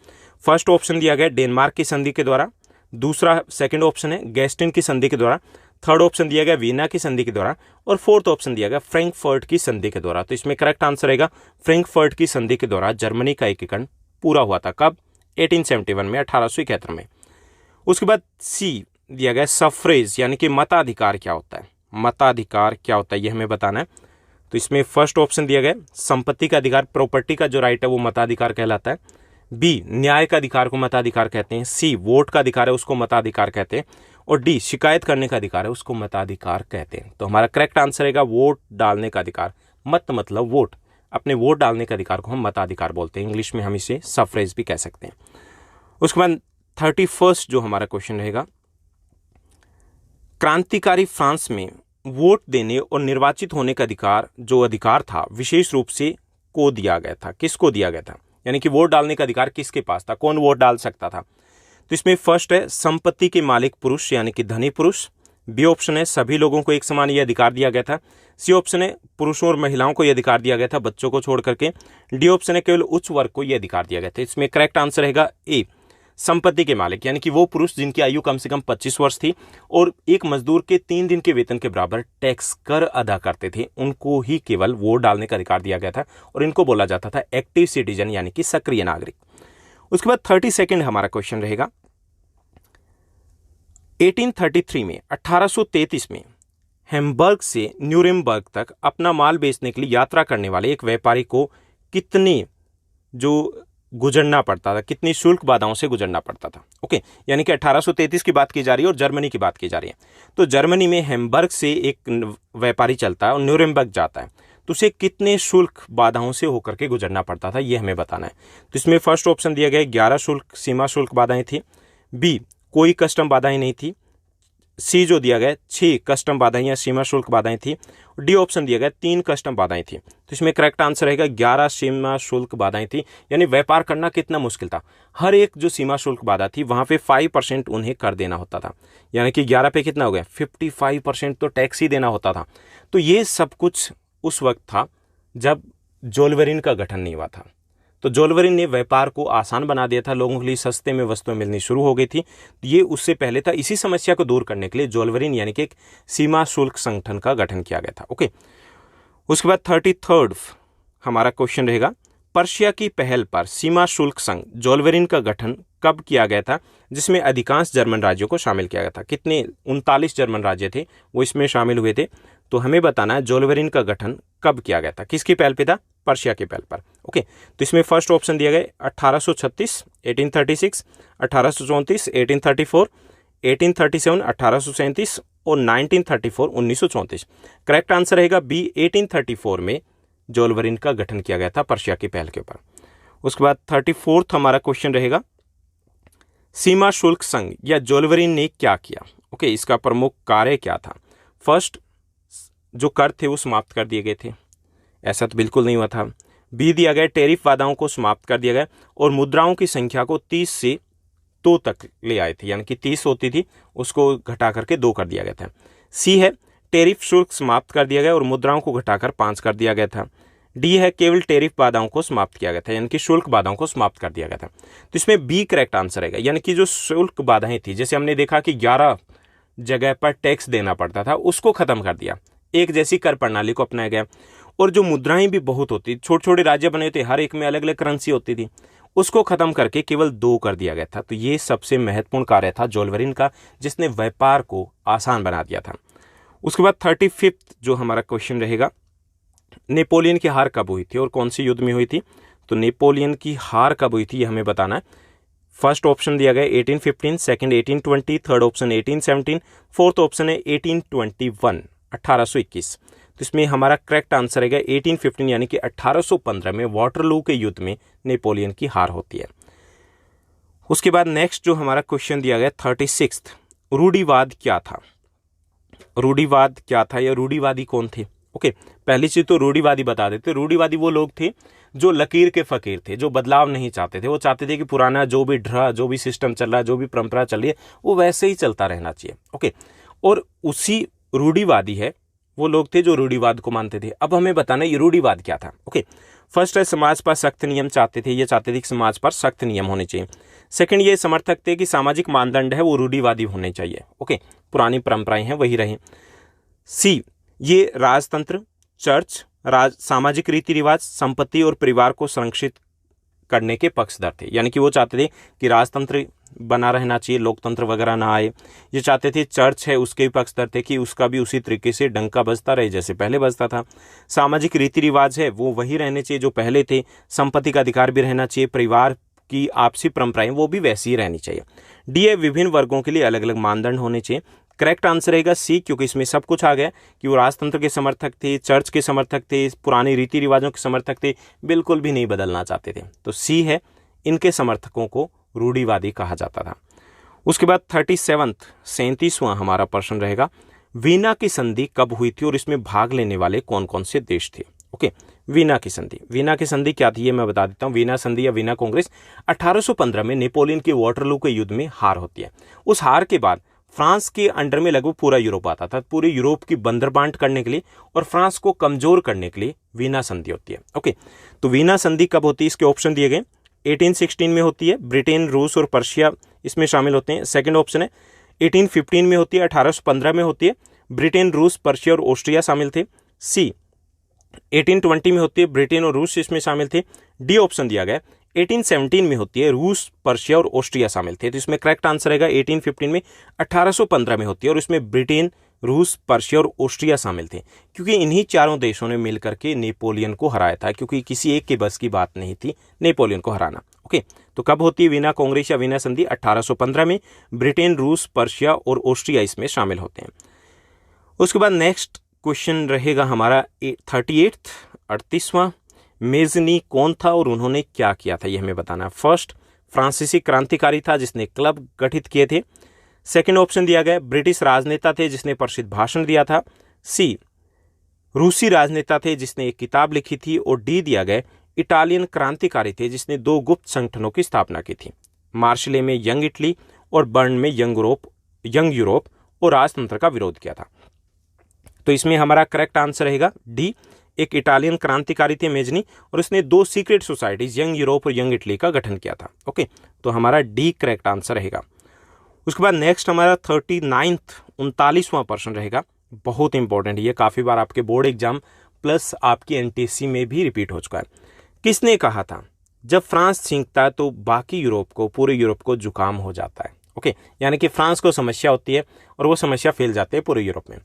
फर्स्ट ऑप्शन दिया गया डेनमार्क की संधि के द्वारा, दूसरा सेकंड ऑप्शन है गेस्टिन की संधि के द्वारा, थर्ड ऑप्शन दिया गया वीना की संधि के द्वारा और फोर्थ ऑप्शन दिया गया फ्रैंकफर्ट की संधि के द्वारा। तो इसमें करेक्ट आंसर रहेगा फ्रैंकफर्ट की संधि के द्वारा जर्मनी का एकीकरण पूरा हुआ था। कब, 1871 में, 1871 में। उसके बाद सी दिया गया सफरेज यानी कि मताधिकार क्या होता है। मताधिकार क्या होता है ये हमें बताना है। तो इसमें फर्स्ट ऑप्शन दिया गया संपत्ति का अधिकार, प्रॉपर्टी का जो राइट है वो मताधिकार कहलाता है। बी न्याय का अधिकार को मताधिकार कहते हैं। सी वोट का अधिकार है उसको मताधिकार कहते हैं और डी शिकायत करने का अधिकार है उसको मताधिकार कहते हैं। तो हमारा करेक्ट आंसर रहेगा वोट डालने का अधिकार। मत मतलब वोट, अपने वोट डालने का अधिकार को हम मताधिकार बोलते हैं। इंग्लिश में हम इसे सफरेज भी कह सकते हैं। उसके बाद 31 जो हमारा क्वेश्चन रहेगा, क्रांतिकारी फ्रांस में वोट देने और निर्वाचित होने का अधिकार जो अधिकार था विशेष रूप से को दिया गया था। किसको दिया गया था, यानी कि वोट डालने का अधिकार किसके पास था, कौन वोट डाल सकता था। तो इसमें फर्स्ट है संपत्ति के मालिक पुरुष यानी कि धनी पुरुष। बी ऑप्शन है सभी लोगों को एक समान यह अधिकार दिया गया था। सी ऑप्शन है पुरुषों और महिलाओं को यह अधिकार दिया गया था, बच्चों को छोड़ करके। डी ऑप्शन है केवल उच्च वर्ग को यह अधिकार दिया गया था। इसमें करेक्ट आंसर रहेगा ए संपत्ति के मालिक यानी कि वो पुरुष जिनकी आयु कम से कम 25 वर्ष थी और एक मजदूर के 3 दिन के वेतन के बराबर टैक्स कर अदा करते थे, उनको ही केवल वोट डालने का अधिकार दिया गया था और इनको बोला जाता था एक्टिव सिटीजन यानी कि सक्रिय नागरिक। उसके बाद 32 हमारा क्वेश्चन रहेगा। 1833 में 1833 में हैम्बर्ग से न्यूरेमबर्ग तक अपना माल बेचने के लिए यात्रा करने वाले एक व्यापारी को कितने जो गुजरना पड़ता था, कितनी शुल्क बाधाओं से गुजरना पड़ता था। ओके, यानी कि 1833 की बात की जा रही है और जर्मनी की बात की जा रही है। तो जर्मनी में हैम्बर्ग से एक व्यापारी चलता है और न्यूरेमबर्ग जाता है, तो उसे कितने शुल्क बाधाओं से होकर के गुजरना पड़ता था, ये हमें बताना है। तो इसमें फर्स्ट ऑप्शन दिया गया 11 शुल्क सीमा शुल्क बाधाएं थी, बी कोई कस्टम बाधाएं नहीं थी, सी जो दिया गया 6 कस्टम बाधाएं या सीमा शुल्क बाधाएं थी, डी ऑप्शन दिया गया 3 कस्टम बाधाएं थी। तो इसमें करेक्ट आंसर रहेगा 11 सीमा शुल्क बाधाएं थी। यानी व्यापार करना कितना मुश्किल था, हर एक जो सीमा शुल्क बाधा थी वहां पे 5% उन्हें कर देना होता था, यानी कि 11 पे कितना हो गया 55% तो टैक्स ही देना होता था। तो ये सब कुछ उस वक्त था जब जोल्वेरिन का गठन नहीं हुआ था। तो जोल्वेरिन ने व्यापार को आसान बना दिया था, लोगों के लिए सस्ते में वस्तुएं मिलनी शुरू हो गई थी। ये उससे पहले था। इसी समस्या को दूर करने के लिए जोल्वेरिन यानी कि एक सीमा शुल्क संगठन का गठन किया गया था। ओके, उसके बाद 33 हमारा क्वेश्चन रहेगा। पर्शिया की पहल पर सीमा शुल्क संघ जोल्वेरिन का गठन कब किया गया था, जिसमें अधिकांश जर्मन राज्यों को शामिल किया गया था। कितने 39 जर्मन राज्य थे वो इसमें शामिल हुए थे। तो हमें बताना है जोल्वेरिन का गठन कब किया गया था, किसकी पहल पे था, पर्शिया की पहल पर। ओके, तो इसमें फर्स्ट ऑप्शन दिया गया 1836 1836, 1834 1834, 1837 1837 और 1934 1934। करेक्ट आंसर रहेगा बी 1834 में जोल्वेरिन का गठन किया गया था पर्शिया की पहल के ऊपर। उसके बाद 34 हमारा क्वेश्चन रहेगा। सीमा शुल्क संघ या जोल्वेरिन ने क्या किया। ओके, इसका प्रमुख कार्य क्या था। फर्स्ट, जो कर थे वो समाप्त कर दिए गए थे, ऐसा तो बिल्कुल नहीं हुआ था। बी दिया गया टैरिफ बाधाओं को समाप्त कर दिया गया और मुद्राओं की संख्या को 30 से 2 तक ले आए थे, यानी कि 30 होती थी उसको घटा करके 2 कर दिया गया था। सी है टैरिफ शुल्क समाप्त कर दिया गया और मुद्राओं को घटाकर 5 कर दिया गया था। डी है केवल टैरिफ बाधाओं को समाप्त किया गया था, यानी कि शुल्क बाधाओं को समाप्त कर दिया गया था। तो इसमें बी करेक्ट आंसर रहेगा, यानी कि जो शुल्क बाधाएं थी, जैसे हमने देखा कि 11 जगह पर टैक्स देना पड़ता था, उसको खत्म कर दिया, एक जैसी कर प्रणाली को अपनाया गया। और जो मुद्राएं भी बहुत होती, छोटे छोटे राज्य बने थे, हर एक में अलग अलग करेंसी होती थी, उसको खत्म करके केवल 2 कर दिया गया था। तो ये सबसे महत्वपूर्ण कार्य था जोल्वेरिन का, जिसने व्यापार को आसान बना दिया था। उसके बाद 35 जो हमारा क्वेश्चन रहेगा, नेपोलियन की हार कब हुई थी और कौन सी युद्ध में हुई थी। तो नेपोलियन की हार कब हुई थी ये हमें बताना है। फर्स्ट ऑप्शन दिया गया 1815, second 1820, third option 1817, fourth option है 1821 1821। तो इसमें हमारा करेक्ट आंसर है 1815, यानी कि 1815 में वाटरलू के युद्ध में नेपोलियन की हार होती है। उसके बाद नेक्स्ट जो हमारा क्वेश्चन दिया गया 36, रूढ़िवाद क्या था। रूढ़िवाद क्या था या रूढ़िवादी कौन थे। ओके, पहली चीज तो रूढ़िवादी बता देते। रूढ़िवादी वो लोग थे जो लकीर के फकीर थे, जो बदलाव नहीं चाहते थे। वो चाहते थे कि पुराना जो भी ढर्रा, जो भी सिस्टम चल रहा है, जो भी परंपरा चल रही है, वो वैसे ही चलता रहना चाहिए। ओके, और उसी रूढ़िवादी है वो लोग थे जो रूढ़िवाद को मानते थे। अब हमें बताना ये रूढ़िवाद क्या था। ओके, फर्स्ट है समाज पर सख्त नियम चाहते थे, ये चाहते थे कि समाज पर सख्त नियम होने चाहिए। सेकंड, ये समर्थक थे कि सामाजिक मानदंड है वो रूढ़िवादी होने चाहिए। ओके, पुरानी परंपराएं हैं वही रहे। सी, ये राजतंत्र, चर्च, सामाजिक रीति रिवाज, संपत्ति और परिवार को संरक्षित करने के पक्षधर थे, यानी कि वो चाहते थे कि राजतंत्र बना रहना चाहिए, लोकतंत्र वगैरह ना आए। ये चाहते थे चर्च है उसके भी पक्षधर थे कि उसका भी उसी तरीके से डंका बजता रहे जैसे पहले बजता था। सामाजिक रीति रिवाज है वो वही रहने चाहिए जो पहले थे। संपत्ति का अधिकार भी रहना चाहिए, परिवार की आपसी परंपराएं वो भी वैसी ही रहनी चाहिए। डी है विभिन्न वर्गों के लिए अलग अलग मानदंड होने चाहिए। करेक्ट आंसर रहेगा सी, क्योंकि इसमें सब कुछ आ गया कि वो राजतंत्र के समर्थक थे, चर्च के समर्थक थे, पुराने रीति रिवाजों के समर्थक थे, बिल्कुल भी नहीं बदलना चाहते थे। तो सी है, इनके समर्थकों को रूढ़िवादी कहा जाता था। उसके बाद 37वां हमारा प्रश्न रहेगा, वीना की संधि कब हुई थी और इसमें भाग लेने वाले कौन कौन से देश थे। ओके, वीना की संधि। वीना की संधि क्या थी ये मैं बता देता हूँ। वीना संधि या वीना कांग्रेस 1815 में नेपोलियन के वाटरलू के युद्ध में हार होती है। उस हार के बाद फ्रांस के अंडर में लगभग पूरा यूरोप आता था। पूरे यूरोप की बंदरबांट करने के लिए और फ्रांस को कमजोर करने के लिए वीना संधि होती है। ओके, तो वीना संधि कब होती है, इसके ऑप्शन दिए गए 1816 में होती है, ब्रिटेन, रूस और पर्शिया इसमें शामिल होते हैं। सेकंड ऑप्शन है 1815 में होती है, 1815 में होती है, ब्रिटेन, रूस, पर्शिया और ऑस्ट्रिया शामिल थे। सी 1820 में होती है, ब्रिटेन और रूस इसमें शामिल थे। डी ऑप्शन दिया गया 1817 में होती है, रूस, पर्शिया और ऑस्ट्रिया शामिल थे। तो इसमें करेक्ट आंसर रहेगा 1815 में, 1815 में होती है और इसमें ब्रिटेन, रूस, पर्शिया और ऑस्ट्रिया शामिल थे, क्योंकि इन्हीं चारों देशों ने मिलकर के नेपोलियन को हराया था, क्योंकि किसी एक के बस की बात नहीं थी नेपोलियन को हराना। ओके, तो कब होती है वीना कांग्रेस या वीना संधि? 1815 में। ब्रिटेन, रूस, पर्शिया और ऑस्ट्रिया इसमें शामिल होते हैं। उसके बाद नेक्स्ट क्वेश्चन रहेगा हमारा 38वां। मेजनी कौन था और उन्होंने क्या किया था, यह हमें बताना है। फर्स्ट, फ्रांसीसी क्रांतिकारी था जिसने क्लब गठित किए थे। सेकंड ऑप्शन दिया गया ब्रिटिश राजनेता थे जिसने प्रसिद्ध भाषण दिया था। सी रूसी राजनेता थे जिसने एक किताब लिखी थी। और डी दिया गया इटालियन क्रांतिकारी थे जिसने 2 गुप्त संगठनों की स्थापना की थी, मार्शले में यंग इटली और बर्न में यंग यूरोप और राजतंत्र का विरोध किया था। तो इसमें हमारा करेक्ट आंसर रहेगा डी, एक इटालियन क्रांतिकारी थे मेजनी और उसने 2 सीक्रेट सोसाइटीज यंग यूरोप और यंग इटली का गठन किया था। ओके, तो हमारा डी करेक्ट आंसर रहेगा। उसके बाद नेक्स्ट हमारा 39वां प्रश्न रहेगा, बहुत इंपॉर्टेंट, ये काफी बार आपके बोर्ड एग्जाम प्लस आपकी एनटीएससी में भी रिपीट हो चुका है। किसने कहा था जब फ्रांस छींकता है तो बाकी यूरोप को, पूरे यूरोप को जुकाम हो जाता है? ओके, यानी कि फ्रांस को समस्या होती है और वो समस्या फैल जाती है पूरे यूरोप में।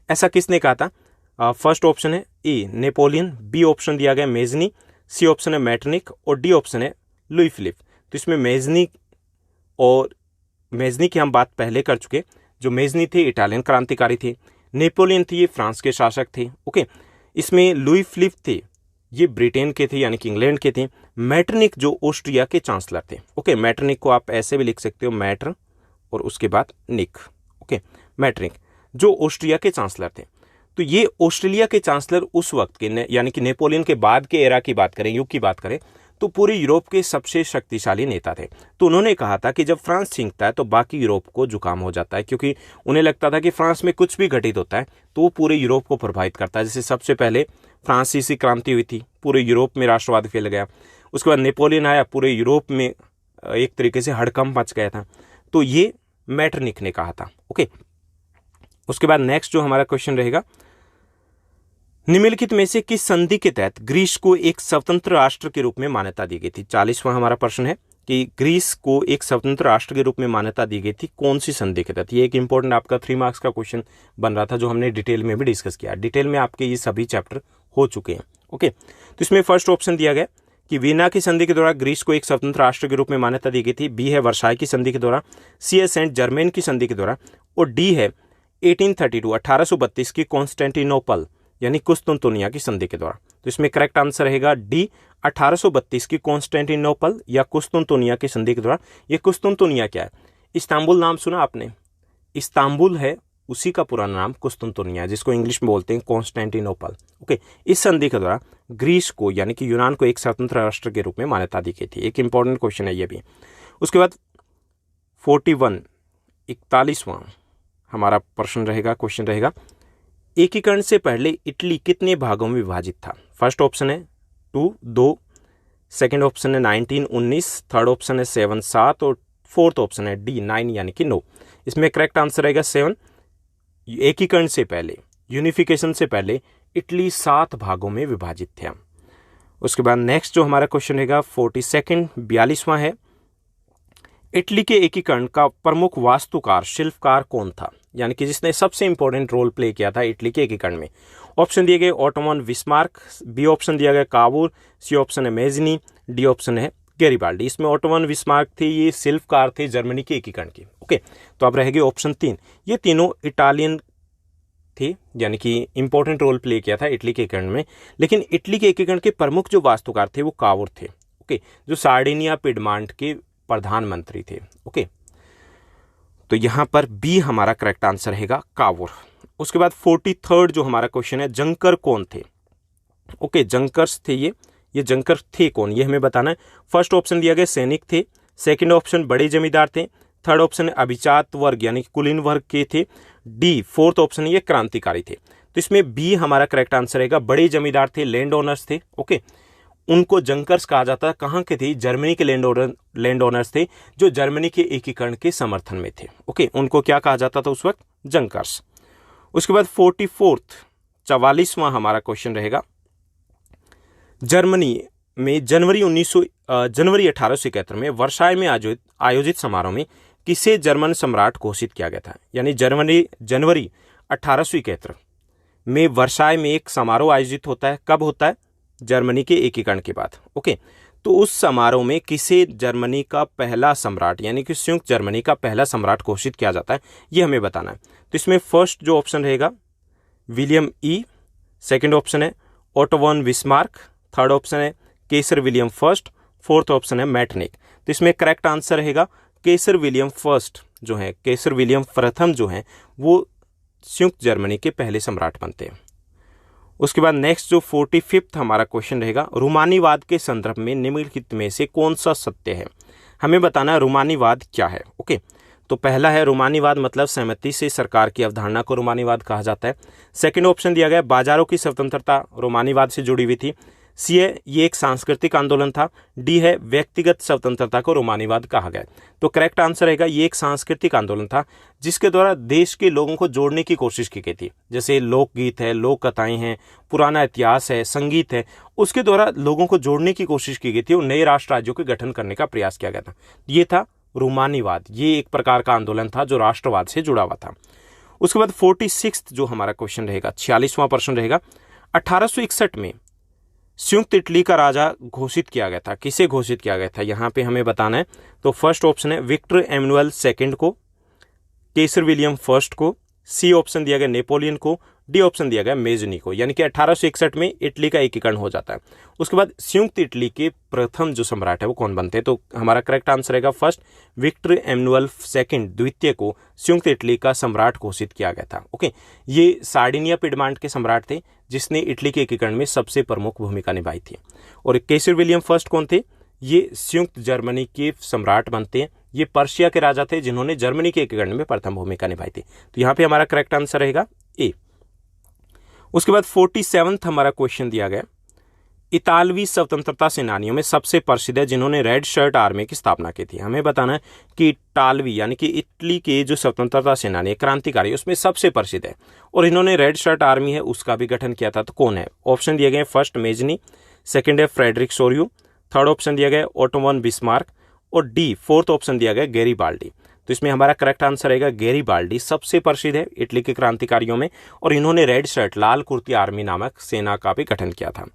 ऐसा किसने कहा था? फर्स्ट ऑप्शन है ए नेपोलियन, बी ऑप्शन दिया गया मेजनी, सी ऑप्शन है मैटरनिक और डी ऑप्शन है लुई फिलिप। तो इसमें मेजनी की हम बात पहले कर चुके। जो मेजनी थे इटालियन क्रांतिकारी थे, नेपोलियन थे ये फ्रांस के शासक थे। ओके, इसमें लुई फिलिप थे ये ब्रिटेन के थे यानी कि इंग्लैंड के थे। मैटरनिक जो ऑस्ट्रिया के चांसलर थे। ओके, मैटरनिक को आप ऐसे भी लिख सकते हो, मैटर और उसके बाद निक। ओके, मैटरनिक जो ऑस्ट्रिया के चांसलर थे। तो ये ऑस्ट्रेलिया के चांसलर उस वक्त के यानी कि नेपोलियन के बाद के एरा की बात करें, युग की बात करें, तो पूरे यूरोप के सबसे शक्तिशाली नेता थे। तो उन्होंने कहा था कि जब फ्रांस छींकता है तो बाकी यूरोप को जुकाम हो जाता है, क्योंकि उन्हें लगता था कि फ्रांस में कुछ भी घटित होता है तो वो पूरे यूरोप को प्रभावित करता है। जैसे सबसे पहले फ्रांसीसी क्रांति हुई थी, पूरे यूरोप में राष्ट्रवाद फैल गया। उसके बाद नेपोलियन आया, पूरे यूरोप में एक तरीके से हड़कंप मच गया था। तो ये मैटरनिक ने कहा था। ओके, उसके बाद नेक्स्ट जो हमारा क्वेश्चन रहेगा, निम्नलिखित में से किस संधि के तहत ग्रीस को एक स्वतंत्र राष्ट्र के रूप में मान्यता दी गई थी? 40वां हमारा प्रश्न है कि ग्रीस को एक स्वतंत्र राष्ट्र के रूप में मान्यता दी गई थी, कौन सी संधि के तहत? ये एक इंपॉर्टेंट आपका 3 मार्क्स का क्वेश्चन बन रहा था, जो हमने डिटेल में भी डिस्कस किया। डिटेल में आपके ये सभी चैप्टर हो चुके हैं। ओके, तो इसमें फर्स्ट ऑप्शन दिया गया कि वीना की संधि के द्वारा ग्रीस को एक स्वतंत्र राष्ट्र के रूप में मान्यता दी गई थी। बी है वर्साई की संधि के द्वारा, सी है सेंट जर्मेन की संधि के द्वारा और डी है 1832 की कॉन्स्टेंटिनोपल यानी कुस्तुनतुनिया की संधि के द्वारा। तो इसमें करेक्ट आंसर रहेगा डी, 1832 की कॉन्स्टेंटिनोपल या कुस्तुनतुनिया की संधि के द्वारा। ये कुस्तुनतुनिया क्या है? इस्तांबुल नाम सुना आपने? इस्तांबुल है उसी का पुराना नाम कुस्तुनतुनिया, जिसको इंग्लिश में बोलते हैं कॉन्स्टेंटिनोपल। ओके, इस संधि के द्वारा ग्रीस को यानी कि यूनान को एक स्वतंत्र राष्ट्र के रूप में मान्यता दी गई थी। एक इंपॉर्टेंट क्वेश्चन है ये भी। उसके बाद 41वां हमारा प्रश्न रहेगा, क्वेश्चन रहेगा, एकीकरण से पहले इटली कितने भागों में विभाजित था? फर्स्ट ऑप्शन है 2, सेकंड ऑप्शन है 19, 19, थर्ड ऑप्शन है 7, 7 और फोर्थ ऑप्शन है डी 9 यानी कि 9। इसमें करेक्ट आंसर रहेगा 7। एकीकरण से पहले, यूनिफिकेशन से पहले इटली 7 भागों में विभाजित थे। उसके बाद नेक्स्ट जो हमारा क्वेश्चन रहेगा 42वां है, इटली के एकीकरण का प्रमुख वास्तुकार शिल्पकार कौन था? यानी कि जिसने सबसे इंपॉर्टेंट रोल प्ले किया था इटली के एकीकरण में। ऑप्शन दिए गए ओटोमन बिस्मार्क, बी ऑप्शन दिया गया कावूर, सी ऑप्शन है मेजनी, डी ऑप्शन है गैरिबाल्डी। इसमें ओटोमन बिस्मार्क थे, ये शिल्पकार थे जर्मनी के एकीकरण के। ओके, तो अब रहेगी ऑप्शन 3। ये तीनों इटालियन थे, यानी कि इंपॉर्टेंट रोल प्ले किया था इटली के एकीकरण में। लेकिन इटली के एकीकरण के प्रमुख जो वास्तुकार थे वो कावूर थे। ओके, जो सार्डिनिया पिडमांट के प्रधानमंत्री थे। ओके, तो यहां पर बी हमारा करेक्ट आंसर रहेगा कावूर। उसके बाद 43rd जो हमारा क्वेश्चन है, जंकर कौन थे? ओके, जंकर्स थे ये जंकर थे कौन, ये हमें बताना है। फर्स्ट ऑप्शन दिया गया सैनिक थे, सेकंड ऑप्शन बड़े जमींदार थे, थर्ड ऑप्शन अभिजात वर्ग यानी कुलीन वर्ग के थे, डी फोर्थ ऑप्शन ये क्रांतिकारी थे। तो इसमें बी हमारा करेक्ट आंसर रहेगा, बड़े जमींदार थे, लैंड ओनर्स थे। ओके, उनको जंकर्स कहा जाता है। कहाँ के थे? जर्मनी के लैंड ओनर्स थे जो जर्मनी के एकीकरण के समर्थन में थे। ओके, उनको क्या कहा जाता था उस वक्त? जंकर्स। उसके बाद 44वां हमारा क्वेश्चन रहेगा, जर्मनी में जनवरी 1871 में वर्साय में आयोजित समारोह में किसे जर्मन सम्राट घोषित किया गया था? यानी जनवरी 1871 में वर्साय में एक समारोह आयोजित होता है। कब होता है? जर्मनी के एकीकरण के बाद। ओके, तो उस समारोह में किसे जर्मनी का पहला सम्राट यानी कि संयुक्त जर्मनी का पहला सम्राट घोषित किया जाता है, ये हमें बताना है। तो इसमें फर्स्ट जो ऑप्शन रहेगा विलियम ई, सेकंड ऑप्शन है Otto von Bismarck, third option है Kaiser William first, fourth option है मेटरनिख। तो इसमें करेक्ट आंसर रहेगा केसर विलियम फर्स्ट जो है, केसर विलियम प्रथम जो है वो संयुक्त जर्मनी के पहले सम्राट बनते हैं। उसके बाद नेक्स्ट जो 45वां हमारा क्वेश्चन रहेगा, रूमानीवाद के संदर्भ में निम्नलिखित में से कौन सा सत्य है? हमें बताना है रूमानीवाद क्या है। ओके, तो पहला है रूमानीवाद मतलब सहमति से सरकार की अवधारणा को रूमानीवाद कहा जाता है। सेकंड ऑप्शन दिया गया बाजारों की स्वतंत्रता रूमानीवाद से जुड़ी हुई थी। सी है ये एक सांस्कृतिक आंदोलन था। डी है व्यक्तिगत स्वतंत्रता को रूमानीवाद कहा गया। तो करेक्ट आंसर रहेगा ये एक सांस्कृतिक आंदोलन था जिसके द्वारा देश के लोगों को जोड़ने की कोशिश की गई थी। जैसे लोकगीत है, लोक कथाएं हैं, पुराना इतिहास है, संगीत है, उसके द्वारा लोगों को जोड़ने की कोशिश की गई थी और नए राष्ट्र राज्यों के गठन करने का प्रयास किया गया था। ये था रूमानीवाद। ये एक प्रकार का आंदोलन था जो राष्ट्रवाद से जुड़ा हुआ था। उसके बाद 46 जो हमारा क्वेश्चन रहेगा, 46वां प्रश्न रहेगा, 1861 में संयुक्त इटली का राजा घोषित किया गया था। किसे घोषित किया गया था यहाँ पे हमें बताना है। तो फर्स्ट ऑप्शन है विक्टर एमनुअल सेकंड को, केसर विलियम फर्स्ट को, सी ऑप्शन दिया गया नेपोलियन को, डी ऑप्शन दिया गया मेजनी को। यानी कि 1861 में इटली का एकीकरण हो जाता है। उसके बाद संयुक्त इटली के प्रथम जो सम्राट है वो कौन बनते हैं? तो हमारा करेक्ट आंसर रहेगा फर्स्ट विक्टर एमनुअल सेकंड द्वितीय को संयुक्त इटली का सम्राट घोषित किया गया था। ओके, ये सार्डिनिया पिडमांट के सम्राट थे जिसने इटली के एकीकरण में सबसे प्रमुख भूमिका निभाई थी। और केसर विलियम फर्स्ट कौन थे? ये संयुक्त जर्मनी के सम्राट बनते हैं। ये पर्शिया के राजा थे जिन्होंने जर्मनी के एकीकरण में प्रथम भूमिका निभाई थी। तो यहाँ पे हमारा करेक्ट आंसर रहेगा ए। उसके बाद 47वां हमारा क्वेश्चन दिया गया, इतालवी स्वतंत्रता सेनानियों में सबसे प्रसिद्ध है जिन्होंने रेड शर्ट आर्मी की स्थापना की थी। हमें बताना है कि इटालवी यानी कि इटली के जो स्वतंत्रता सेनानी क्रांतिकारी उसमें सबसे प्रसिद्ध है और इन्होंने रेड शर्ट आर्मी है उसका भी गठन किया था। तो कौन है? ऑप्शन दिए गए फर्स्ट मेजनी, सेकंड है फ्रेडरिक सोरियो, थर्ड ऑप्शन दिया गया ओटो वॉन बिस्मार्क और डी फोर्थ ऑप्शन दिया गया गैरीबाल्डी। तो इसमें हमारा करेक्ट आंसर रहेगा गैरीबाल्डी सबसे प्रसिद्ध है इटली के क्रांतिकारियों में और इन्होंने रेड शर्ट लाल कुर्ती आर्मी नामक सेना का भी गठन किया था।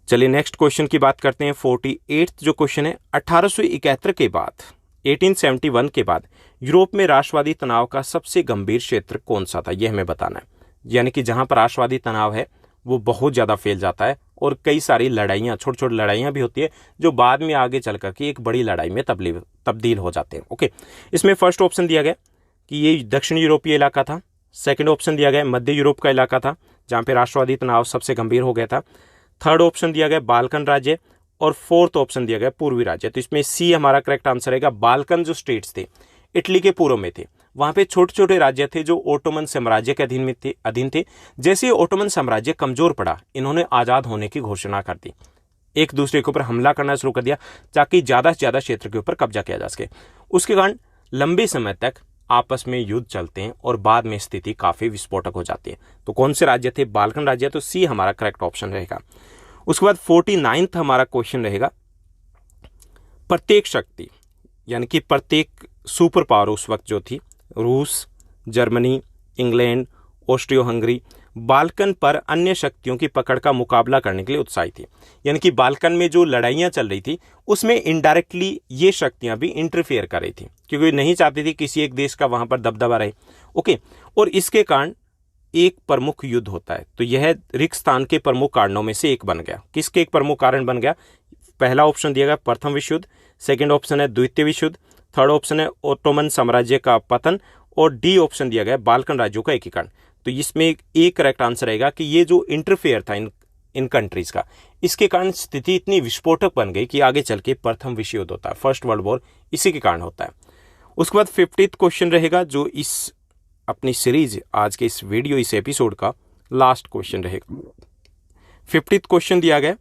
चलिए नेक्स्ट क्वेश्चन की बात करते हैं। 48 जो क्वेश्चन है, 1871 के बाद 1871 के बाद यूरोप में राष्ट्रवादी तनाव का सबसे गंभीर क्षेत्र कौन सा था? यह हमें बताना है। यानी कि जहां पर राष्ट्रवादी तनाव है वो बहुत ज्यादा फैल जाता है और कई सारी लड़ाइयां, छोटी छोटी लड़ाइयां भी होती है जो बाद में आगे चल करके एक बड़ी लड़ाई में तब्दील हो जाते हैं। ओके, इसमें फर्स्ट ऑप्शन दिया गया कि ये दक्षिण यूरोपीय इलाका था। सेकंड ऑप्शन दिया गया मध्य यूरोप का इलाका था जहां पे राष्ट्रवादी तनाव सबसे गंभीर हो गया था। थर्ड ऑप्शन दिया गया बाल्कन राज्य और फोर्थ ऑप्शन दिया गया पूर्वी राज्य। तो इसमें सी हमारा करेक्ट आंसर रहेगा। बाल्कन जो स्टेट्स थे इटली के पूर्व में थे, वहां पे छोटे छोटे राज्य थे जो ओटोमन साम्राज्य के अधीन थे। जैसे ओटोमन साम्राज्य कमजोर पड़ा, इन्होंने आजाद होने की घोषणा कर दी, एक दूसरे के ऊपर हमला करना शुरू कर दिया ताकि ज्यादा से ज्यादा क्षेत्र के ऊपर कब्जा किया जा सके। उसके कारण लंबे समय तक आपस में युद्ध चलते हैं और बाद में स्थिति काफी विस्फोटक हो जाती है। तो कौन से राज्य थे? बाल्कन राज्य। तो सी हमारा करेक्ट ऑप्शन रहेगा। उसके बाद 49 हमारा क्वेश्चन रहेगा, प्रत्येक शक्ति यानी कि प्रत्येक सुपर पावर उस वक्त जो थी, रूस, Germany, England, osteo Hungary, Balkan पर अन्य शक्तियों की पकड़ का मुकाबला करने के लिए उत्साही थी। यानी कि बाल्कन में जो लड़ाइयां चल रही थी उसमें इनडायरेक्टली ये शक्तियां भी इंटरफेयर कर रही थी क्योंकि नहीं चाहती थी किसी एक देश का वहां पर दबदबा रहे। ओके, और इसके कारण एक प्रमुख युद्ध होता है। तो यह रिक्तस्थान के प्रमुख कारणों में से एक बन गया। किसके एक प्रमुख कारण बन गया? पहला ऑप्शन दिया गया प्रथम विश्व युद्ध, सेकंड ऑप्शन है द्वितीय विश्व युद्ध, थर्ड ऑप्शन है ओटोमन साम्राज्य का पतन और डी ऑप्शन दिया गया बाल्कन राज्यों का एकीकरण। तो इसमें एक करेक्ट आंसर रहेगा कि ये जो इंटरफेयर था इन कंट्रीज का, इसके कारण स्थिति इतनी विस्फोटक बन गई कि आगे चल के प्रथम विश्व युद्ध होता है, फर्स्ट वर्ल्ड वॉर, इसी के कारण होता है। उसके बाद 50th क्वेश्चन रहेगा जो इस अपनी सीरीज आज के इस वीडियो इस एपिसोड का लास्ट क्वेश्चन रहेगा। 50th क्वेश्चन दिया गया,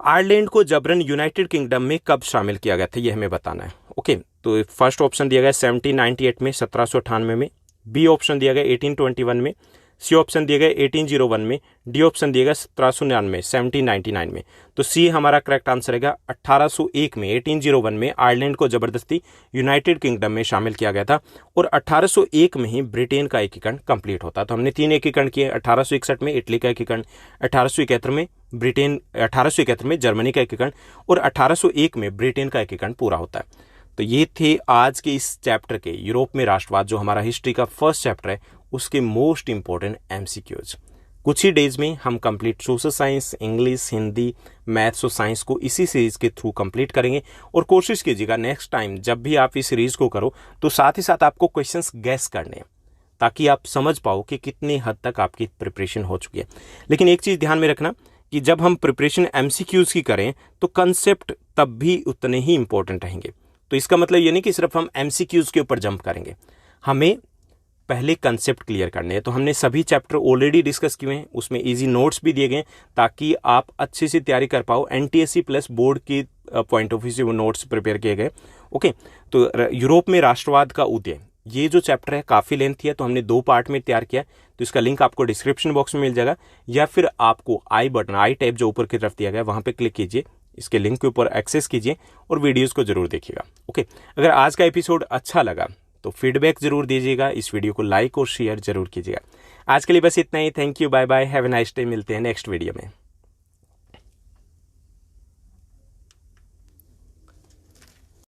आयरलैंड को जबरन यूनाइटेड किंगडम में कब शामिल किया गया था, यह हमें बताना है। ओके, तो फर्स्ट ऑप्शन दिया गया 1798 में, 1798 में। बी ऑप्शन दिया गया 1821 में। सी ऑप्शन दिया गया 1801 में। डी ऑप्शन दिया गया 1799 1799 में। तो सी हमारा करेक्ट आंसर रहेगा 1801 में, 1801 में आयरलैंड को जबरदस्ती यूनाइटेड किंगडम में शामिल किया गया था और 1801 में ही ब्रिटेन का एकीकरण कंप्लीट होता। तो हमने 3 एकीकरण किए, 1861 में इटली का एकीकरण, 1871 में ब्रिटेन, 1871 में जर्मनी का एकीकरण और 1801 में ब्रिटेन का एकीकरण पूरा होता है। तो ये थे आज के इस चैप्टर के यूरोप में राष्ट्रवाद, जो हमारा हिस्ट्री का फर्स्ट चैप्टर है, उसके मोस्ट इंपॉर्टेंट एमसीक्यूज। कुछ ही डेज में हम complete social science, English, Hindi, maths और साइंस को इसी सीरीज के थ्रू कंप्लीट करेंगे। और कोशिश कीजिएगा नेक्स्ट टाइम जब भी आप इस सीरीज को करो तो साथ ही साथ आपको क्वेश्चंस गैस करने हैं, ताकि आप समझ पाओ कि कितनी हद तक आपकी प्रिपरेशन हो चुकी है। लेकिन एक चीज़ ध्यान में रखना कि जब हम प्रिपरेशन एमसीक्यूज की करें तो कंसेप्ट तब भी उतने ही इंपॉर्टेंट रहेंगे। तो इसका मतलब ये नहीं कि सिर्फ हम एमसीक्यूज के ऊपर जंप करेंगे, हमें पहले कंसेप्ट क्लियर करने हैं। तो हमने सभी चैप्टर ऑलरेडी डिस्कस किए हैं, उसमें इजी नोट्स भी दिए गए ताकि आप अच्छे से तैयारी कर पाओ। एनटीएससी प्लस बोर्ड की पॉइंट ऑफ व्यू से वो नोट्स प्रिपेयर किए गए। ओके, तो यूरोप में राष्ट्रवाद का उदय, ये जो चैप्टर है काफ़ी लेंथी है, तो हमने 2 पार्ट में तैयार किया। तो इसका लिंक आपको डिस्क्रिप्शन बॉक्स में मिल जाएगा, या फिर आपको आई बटन, आई टैब जो ऊपर की तरफ दिया गया वहाँ पे क्लिक कीजिए, इसके लिंक के ऊपर एक्सेस कीजिए और वीडियोस को जरूर देखिएगा। ओके, अगर आज का एपिसोड अच्छा लगा तो फीडबैक जरूर दीजिएगा, इस वीडियो को लाइक और शेयर जरूर कीजिएगा। आज के लिए बस इतना ही। Thank you, bye bye, have a nice day. मिलते हैं नेक्स्ट वीडियो में।